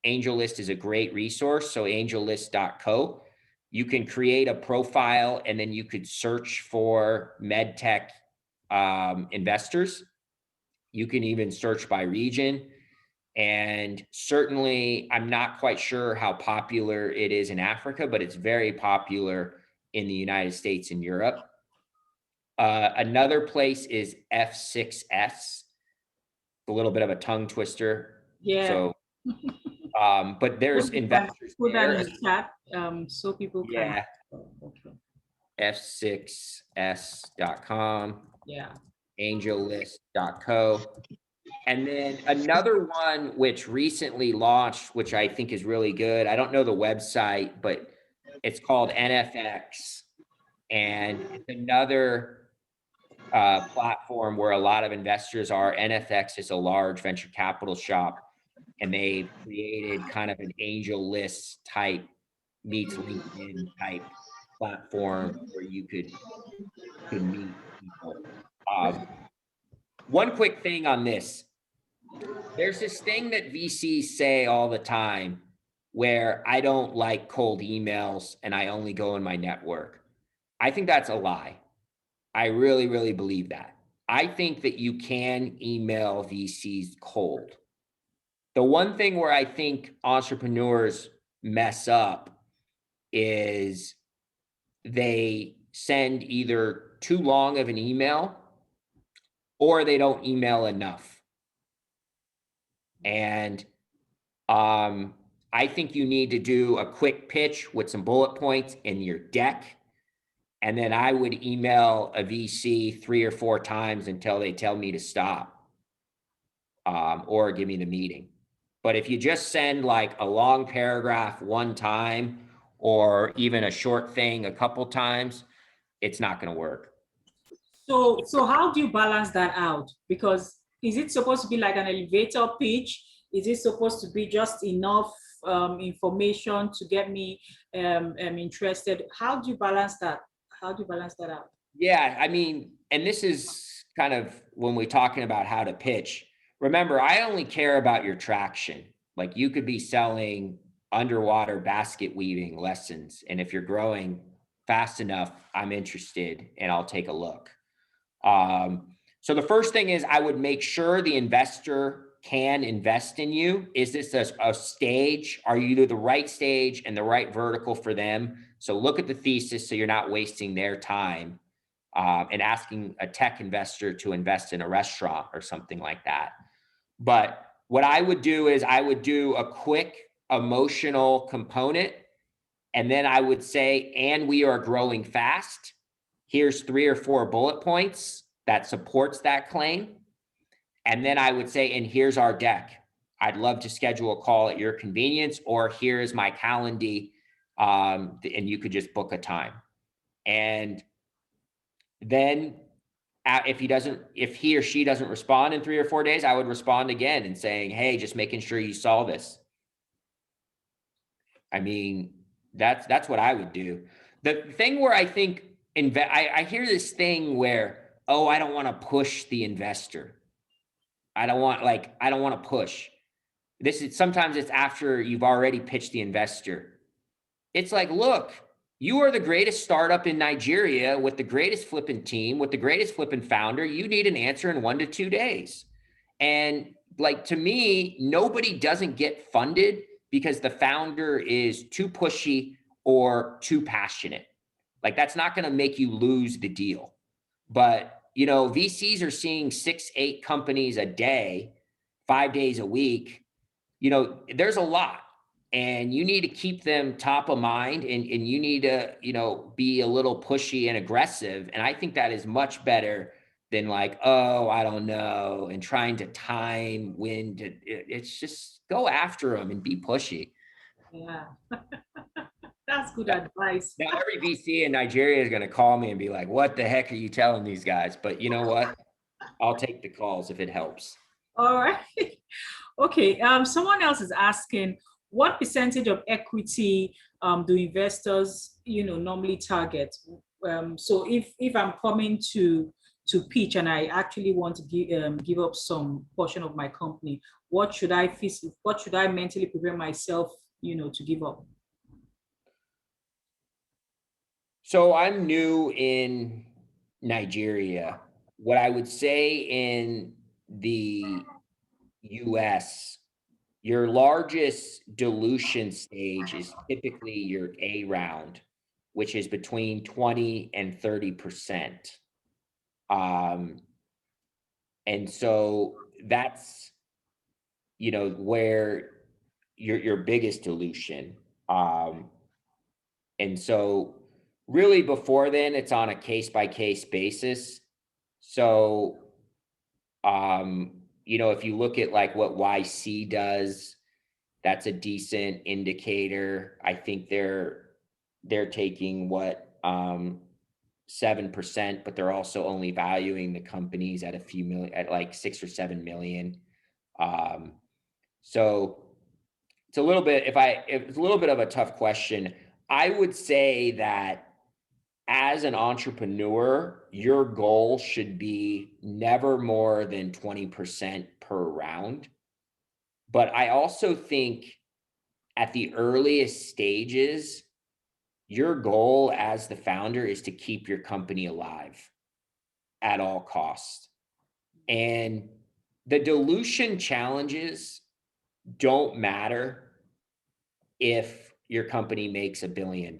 AngelList is a great resource. So angellist.co. You can create a profile, and then you could search for medtech investors. You can even search by region. And certainly, I'm not quite sure how popular it is in Africa, but it's very popular in the United States and Europe. Another place is F6S, a little bit of a tongue twister. Yeah. So, but there's investors put there. that in the chat, so people can. Yeah. Okay. F6S.com. Yeah. AngelList.co. And then another one which recently launched, which I think is really good. I don't know the website, but it's called NFX. And it's another platform where a lot of investors are. NFX is a large venture capital shop, and they've created kind of an AngelList type meets LinkedIn type platform where you could meet people. One quick thing on this. There's this thing that VCs say all the time where I don't like cold emails and I only go in my network. I think that's a lie. I really, really believe that. I think that you can email VCs cold. The one thing where I think entrepreneurs mess up is they send either too long of an email or they don't email enough. And I think you need to do a quick pitch with some bullet points in your deck. And then I would email a VC 3 or 4 times until they tell me to stop, or give me the meeting. But if you just send like a long paragraph one time, or even a short thing a couple times, it's not going to work. So how do you balance that out? Because is it supposed to be like an elevator pitch? Is it supposed to be just enough information to get me interested? How do you balance that? How do you balance that out? Yeah, I mean, and this is kind of when we're talking about how to pitch. Remember, I only care about your traction. Like, you could be selling underwater basket weaving lessons, and if you're growing fast enough, I'm interested and I'll take a look. So the first thing is I would make sure the investor can invest in you. Is this a stage? Are you to the right stage and the right vertical for them? So look at the thesis so you're not wasting their time and asking a tech investor to invest in a restaurant or something like that. But what I would do is I would do a quick emotional component And then I would say, and we are growing fast. Here's 3 or 4 bullet points that supports that claim. And then I would say, and here's our deck. I'd love to schedule a call at your convenience, or here's my calendar, and you could just book a time. And then if he or she doesn't respond in 3 or 4 days, I would respond again and saying, hey, just making sure you saw this. I mean, that's what I would do. The thing where I think I hear this thing where, oh, I don't want to push the investor. I don't want to push. Sometimes it's after you've already pitched the investor. It's like, look, you are the greatest startup in Nigeria with the greatest flipping team, with the greatest flipping founder. You need an answer in 1 to 2 days. And like, to me, nobody doesn't get funded because the founder is too pushy or too passionate. Like, that's not going to make you lose the deal. But, you know, VCs are seeing 6, 8 companies a day, 5 days a week. You know, there's a lot, and you need to keep them top of mind, and you need to, you know, be a little pushy and aggressive. And I think that is much better than like, oh, I don't know, and trying to time when to, it's just go after them and be pushy. Yeah. That's good advice. Now, every VC in Nigeria is going to call me and be like, what the heck are you telling these guys? But you know what? I'll take the calls if it helps. All right. Okay. Someone else is asking, what percentage of equity do investors, normally target? So if I'm coming to pitch and I actually want to give up some portion of my company, what should I mentally prepare myself, to give up? So I'm new in Nigeria. What I would say in the US, your largest dilution stage is typically your A round, which is between 20 and 30%. And so that's, where your biggest dilution. And so really before then, it's on a case by case basis. So, if you look at like what YC does, that's a decent indicator. I think they're taking 7%, but they're also only valuing the companies at a few million, at like 6 or 7 million. So it's a little bit, it's a little bit of a tough question. I would say that as an entrepreneur, your goal should be never more than 20% per round. But I also think at the earliest stages, your goal as the founder is to keep your company alive at all costs. And the dilution challenges don't matter if your company makes $1 billion.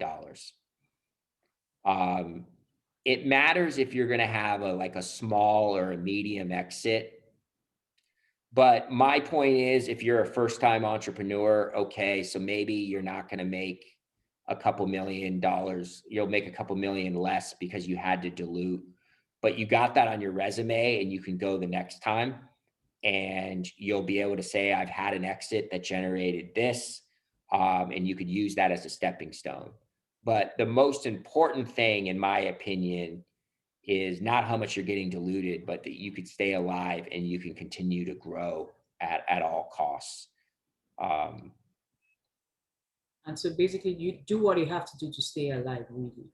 It matters if you're going to have a small or a medium exit. But my point is, if you're a first-time entrepreneur, okay, so maybe you're not going to make a couple $1 million. You'll make a couple million less because you had to dilute, but you got that on your resume and you can go the next time and you'll be able to say, I've had an exit that generated this, and you could use that as a stepping stone. But the most important thing, in my opinion, is not how much you're getting diluted, but that you could stay alive and you can continue to grow at all costs. And so basically you do what you have to do to stay alive, really.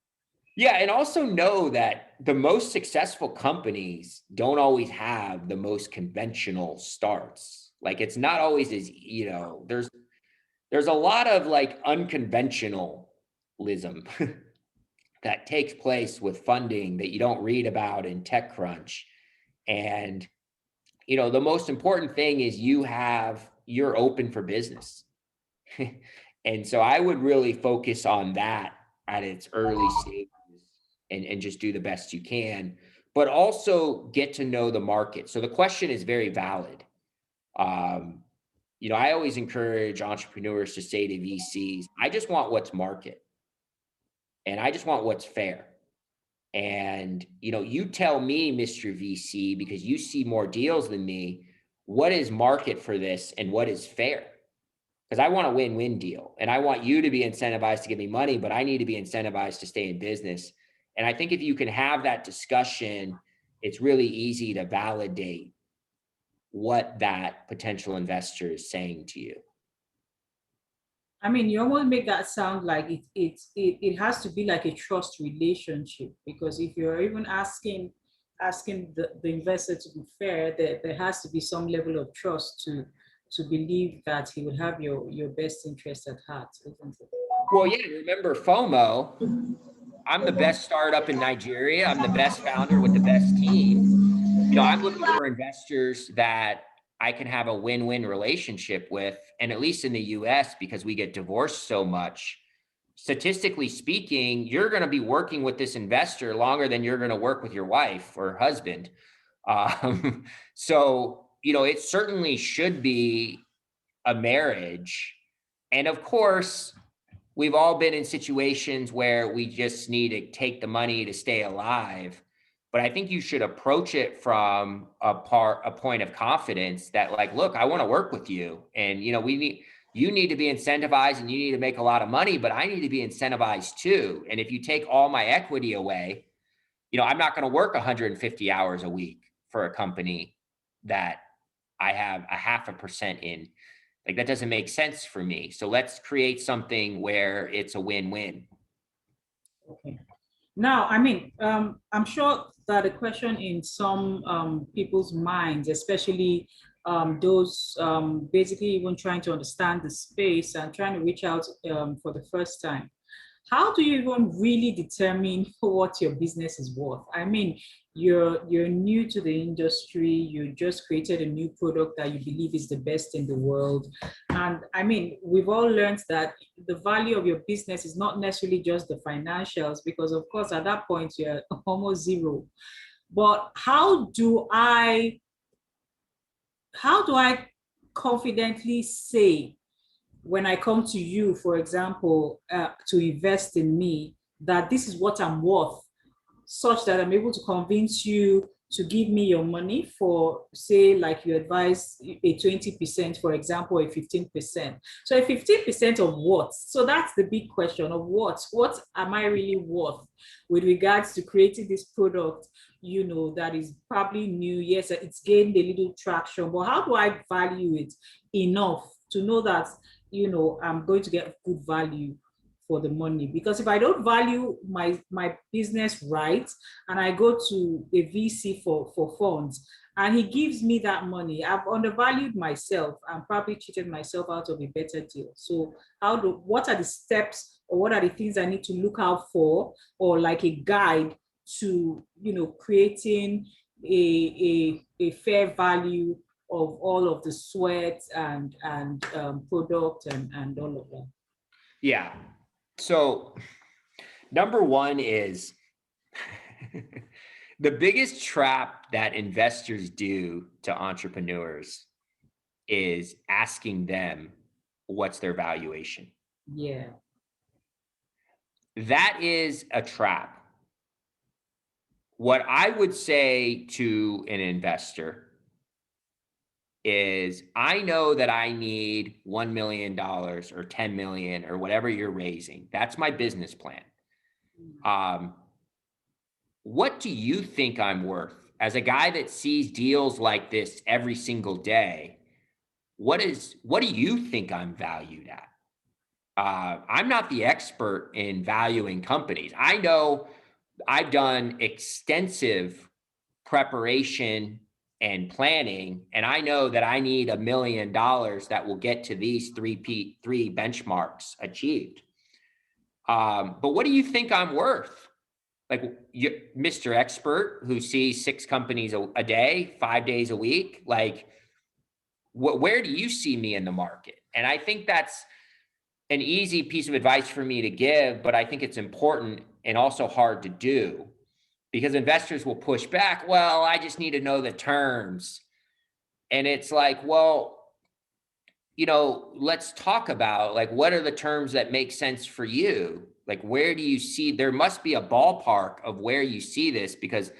Yeah, and also know that the most successful companies don't always have the most conventional starts. Like, it's not always as, there's a lot of like unconventionalism that takes place with funding that you don't read about in TechCrunch. And, the most important thing is you're open for business. And so I would really focus on that at its early stages and just do the best you can, but also get to know the market. So the question is very valid. I always encourage entrepreneurs to say to VCs, I just want what's market. and I just want what's fair. And, you tell me, Mr. VC, because you see more deals than me, what is market for this and what is fair? Because I want a win-win deal, and I want you to be incentivized to give me money, but I need to be incentivized to stay in business. And I think if you can have that discussion, it's really easy to validate what that potential investor is saying to you. I mean, you almost make that sound like it has to be like a trust relationship, because if you're even asking the investor to be fair, there has to be some level of trust to believe that he would have your best interest at heart, isn't it? Well, yeah, remember FOMO. I'm the best startup in Nigeria. I'm the best founder with the best team. I'm looking for investors that I can have a win-win relationship with. And at least in the US, because we get divorced so much, statistically speaking, you're going to be working with this investor longer than you're going to work with your wife or husband. So, it certainly should be a marriage. And of course, we've all been in situations where we just need to take the money to stay alive. But I think you should approach it from a point of confidence that, like, look, I want to work with you. And, you need to be incentivized and you need to make a lot of money, but I need to be incentivized too. And if you take all my equity away, I'm not going to work 150 hours a week for a company that I have a 0.5% in. Like, that doesn't make sense for me. So let's create something where it's a win-win. Okay. Now, I mean, I'm sure that a question in some people's minds, especially those basically even trying to understand the space and trying to reach out for the first time. How do you even really determine what your business is worth? I mean, you're new to the industry, you just created a new product that you believe is the best in the world. And I mean, we've all learned that the value of your business is not necessarily just the financials, because of course, at that point, you're almost zero. But how do I confidently say, when I come to you, for example, to invest in me, that this is what I'm worth, such that I'm able to convince you to give me your money for, say, like you advise, a 20%, for example, a 15%. So a 15% of what? So that's the big question of what? What am I really worth with regards to creating this product, that is probably new? Yes, it's gained a little traction, but how do I value it enough to know that, I'm going to get good value for the money? Because if I don't value my business right, and I go to a VC for funds, and he gives me that money, I've undervalued myself and probably cheated myself out of a better deal. So what are the steps, or what are the things I need to look out for, or like a guide to, creating a fair value of all of the sweat and product and all of that? Yeah. So number one is the biggest trap that investors do to entrepreneurs is asking them what's their valuation. Yeah. That is a trap. What I would say to an investor is, I know that I need $1 million or 10 million or whatever you're raising. That's my business plan. What do you think I'm worth? As a guy that sees deals like this every single day, what do you think I'm valued at? I'm not the expert in valuing companies. I know I've done extensive preparation and planning, and I know that I need $1 million that will get to these three benchmarks achieved. But what do you think I'm worth? Like, Mr. Expert, who sees 6 companies a day, 5 days a week, like, where do you see me in the market? And I think that's an easy piece of advice for me to give, but I think it's important and also hard to do, because investors will push back. Well, I just need to know the terms. And it's like, well, let's talk about like, what are the terms that make sense for you? Like, where do you see, there must be a ballpark of where you see this, because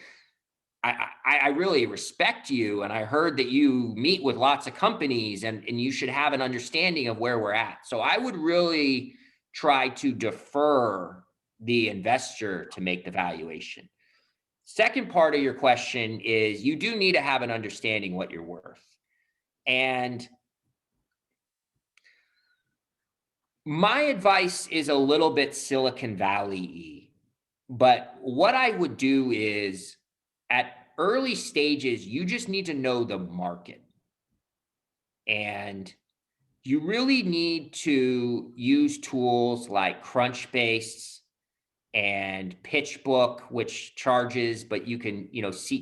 I really respect you. And I heard that you meet with lots of companies and you should have an understanding of where we're at. So I would really try to defer the investor to make the valuation. Second part of your question is you do need to have an understanding what you're worth. And my advice is a little bit Silicon Valley-y, but what I would do is at early stages, you just need to know the market. And you really need to use tools like Crunchbase and PitchBook, which charges, but you can,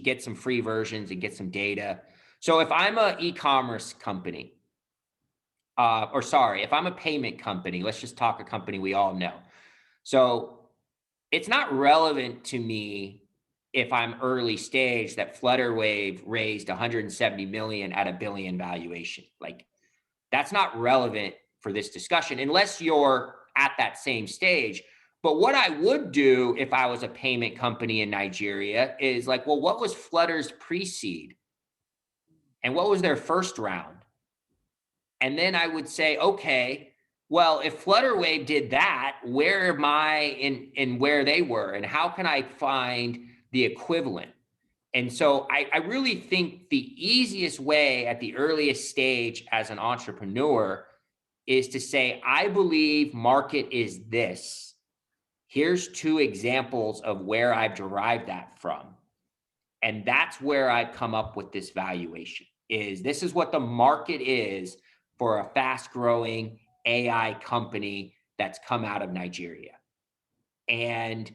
get some free versions and get some data. So if I'm an e-commerce company, if I'm a payment company, let's just talk a company we all know. So it's not relevant to me if I'm early stage that Flutterwave raised 170 million at $1 billion valuation. Like, that's not relevant for this discussion unless you're at that same stage. But what I would do if I was a payment company in Nigeria is like, well, what was Flutter's pre-seed? And what was their first round? And then I would say, okay, well, if Flutterwave did that, where am I in where they were? And how can I find the equivalent? And so I really think the easiest way at the earliest stage as an entrepreneur is to say, I believe market is this. Here's 2 examples of where I've derived that from. And that's where I've come up with this valuation. This is what the market is for a fast-growing AI company that's come out of Nigeria. And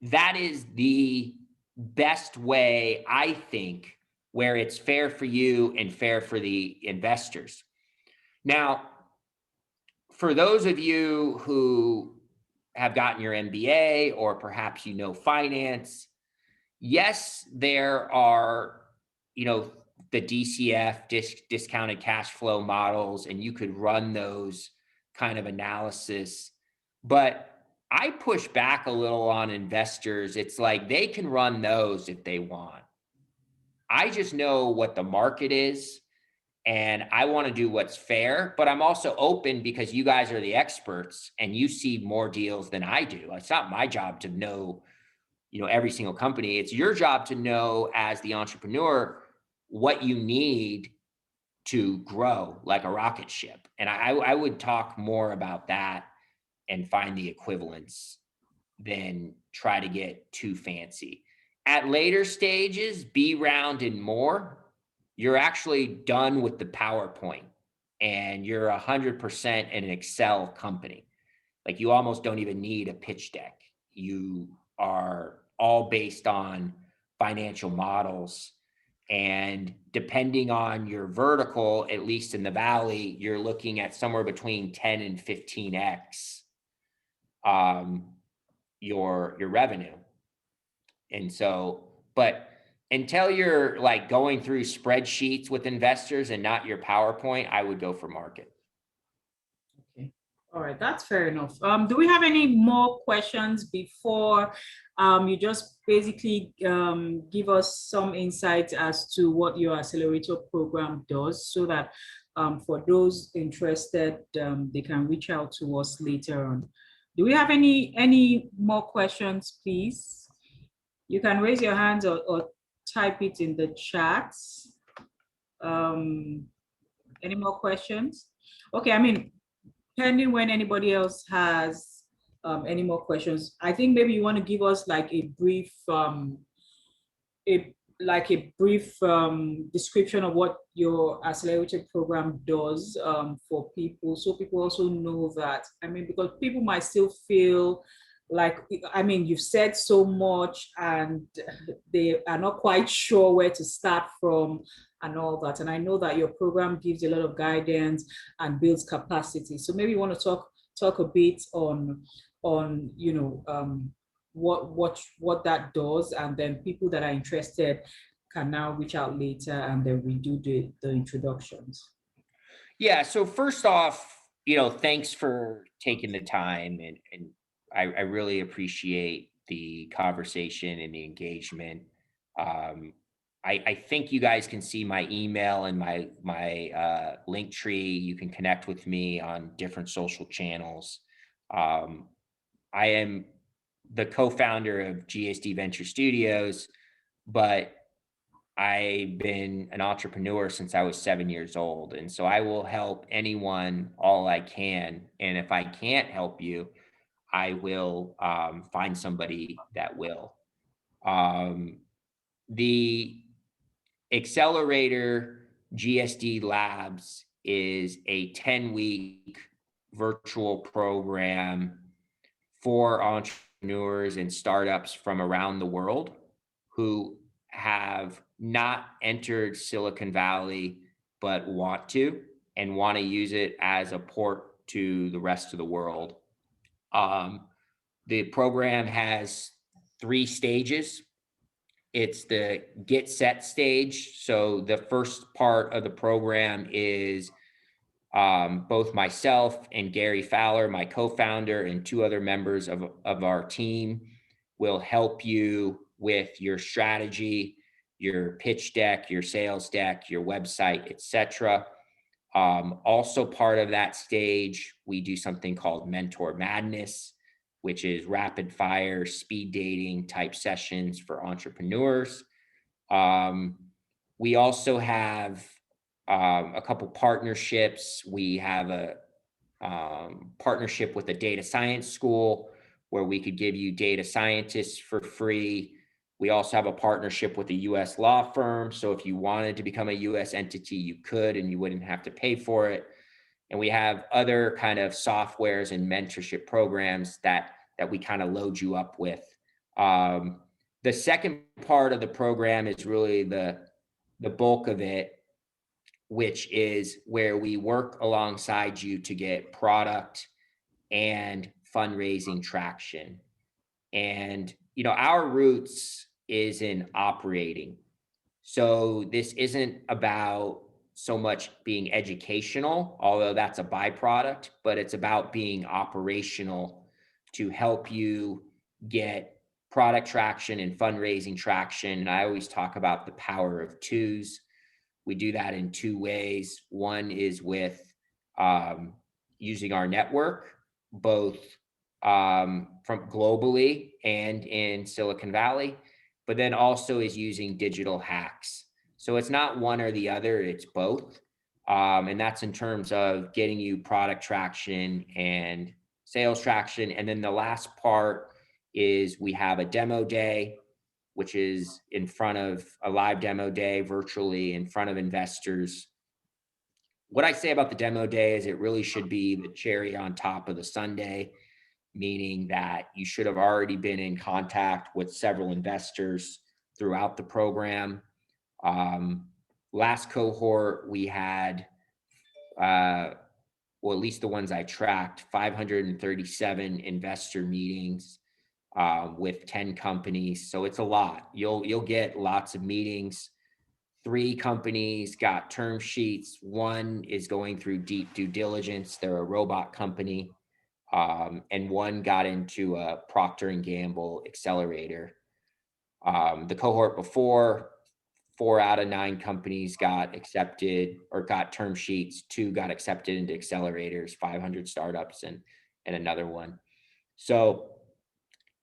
that is the best way, I think, where it's fair for you and fair for the investors. Now, for those of you who have gotten your MBA or perhaps finance, yes, there are, the DCF, discounted cash flow models, and you could run those kind of analysis. But I push back a little on investors. It's like they can run those if they want. I just know what the market is, and I want to do what's fair, but I'm also open because you guys are the experts and you see more deals than I do. It's not my job to know, every single company. It's your job to know as the entrepreneur what you need to grow like a rocket ship. And I would talk more about that and find the equivalence than try to get too fancy. At later stages, B round and more, you're actually done with the PowerPoint and you're 100% an Excel company. Like, you almost don't even need a pitch deck. You are all based on financial models. And depending on your vertical, at least in the Valley, you're looking at somewhere between 10 and 15x your revenue. And so, but until you're like going through spreadsheets with investors and not your PowerPoint, I would go for market. Okay. All right, that's fair enough. Do we have any more questions before you just basically give us some insights as to what your accelerator program does, so that for those interested, they can reach out to us later on. Do we have any more questions, please? You can raise your hands or type it in the chat. Any more questions? Okay, pending when anybody else has any more questions, I think maybe you want to give us like a brief description of what your accelerator program does for people, so people also know that, because people might still feel like, you've said so much and they are not quite sure where to start from and all that. And I know that your program gives a lot of guidance and builds capacity. So maybe you want to talk a bit on what that does, and then people that are interested can now reach out later and then we do the introductions. Yeah. So first off, thanks for taking the time, and I really appreciate the conversation and the engagement. Um, I think you guys can see my email and my link tree. You can connect with me on different social channels. Um, I am the co-founder of GSD Venture Studios, but I've been an entrepreneur since I was 7 years old. And so I will help anyone all I can. And if I can't help you, I will find somebody that will. Um, the Accelerator Gsd Labs is a 10-week virtual program for entrepreneurs and startups from around the world who have not entered Silicon Valley but want to, and want to use it as a port to the rest of the world. Um, the program has 3 stages. It's the get set stage. So the first part of the program is both myself and Gary Fowler, my co-founder, and 2 other members of our team will help you with your strategy, your pitch deck, your sales deck, your website, etc. Also part of that stage, we do something called Mentor Madness, which is rapid fire speed dating type sessions for entrepreneurs. Um, we also have a couple partnerships. We have a partnership with a data science school where we could give you data scientists for free. We also have a partnership with a US law firm. So if you wanted to become a US entity, you could, and you wouldn't have to pay for it. And we have other kind of softwares and mentorship programs that we kind of load you up with. The second part of the program is really the bulk of it, which is where we work alongside you to get product and fundraising traction. And, our roots is in operating. So this isn't about so much being educational, although that's a byproduct, but it's about being operational to help you get product traction and fundraising traction. And I always talk about the power of twos. We do that in 2 ways. One is with using our network, both from globally and in Silicon Valley, but then also is using digital hacks. So it's not one or the other, it's both. And that's in terms of getting you product traction and sales traction. And then the last part is we have a demo day, which is in front of a live demo day virtually in front of investors. What I say about the demo day is it really should be the cherry on top of the sundae, meaning that you should have already been in contact with several investors throughout the program. Last cohort, we had, well, at least the ones I tracked, 537 investor meetings with 10 companies. So it's a lot. You'll get lots of meetings. 3 companies got term sheets. 1 is going through deep due diligence. They're a robot company. And 1 got into a Procter & Gamble accelerator. The cohort before, 4 out of 9 companies got accepted or got term sheets. 2 got accepted into accelerators, 500 startups and another one. So,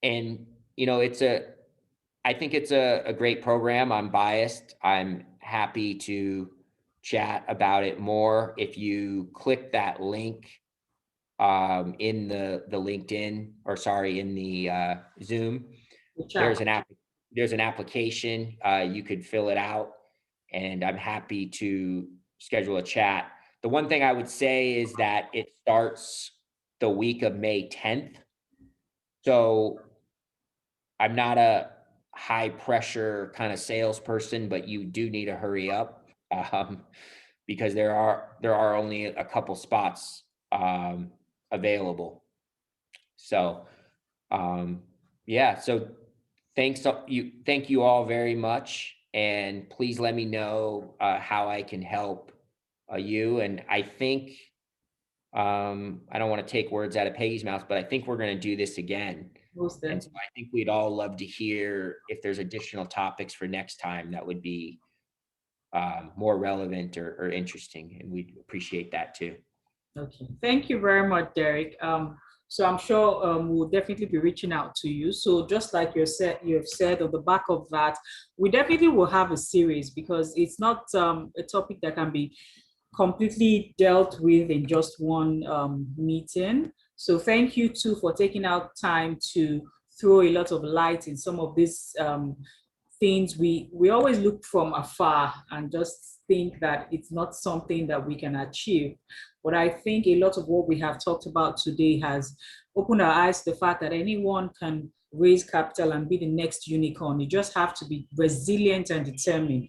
and I think it's a great program. I'm biased. I'm happy to chat about it more. If you click that link in the LinkedIn, or sorry, in the Zoom, there's an application. You could fill it out, and I'm happy to schedule a chat. The one thing I would say is that it starts the week of May 10th. So I'm not a high pressure kind of salesperson, but you do need to hurry up because there are only a couple spots available. So yeah, so thank you all very much, and please let me know how I can help you. And I think, I don't want to take words out of Peggy's mouth, but I think we're going to do this again. Most And so I think we'd all love to hear if there's additional topics for next time that would be more relevant or interesting. And we'd appreciate that too. Okay, thank you very much, Derek. So I'm sure we'll definitely be reaching out to you. So just like you have said on the back of that, we definitely will have a series because it's not a topic that can be completely dealt with in just one meeting. So thank you too for taking out time to throw a lot of light in some of these things we always look from afar and just think that it's not something that we can achieve. But I think a lot of what we have talked about today has opened our eyes to the fact that anyone can raise capital and be the next unicorn. You just have to be resilient and determined.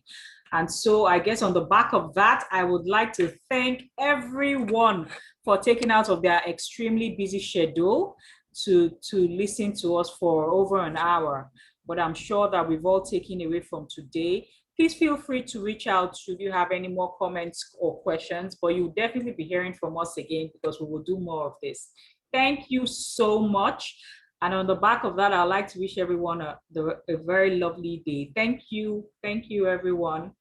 And so I guess on the back of that, I would like to thank everyone for taking out of their extremely busy schedule to listen to us for over an hour. But I'm sure that we've all taken away from today. Please feel free to reach out should you have any more comments or questions, but you'll definitely be hearing from us again because we will do more of this. Thank you so much. And on the back of that, I'd like to wish everyone a very lovely day. Thank you. Thank you, everyone.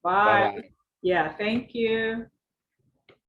Bye. Bye-bye. Yeah, thank you.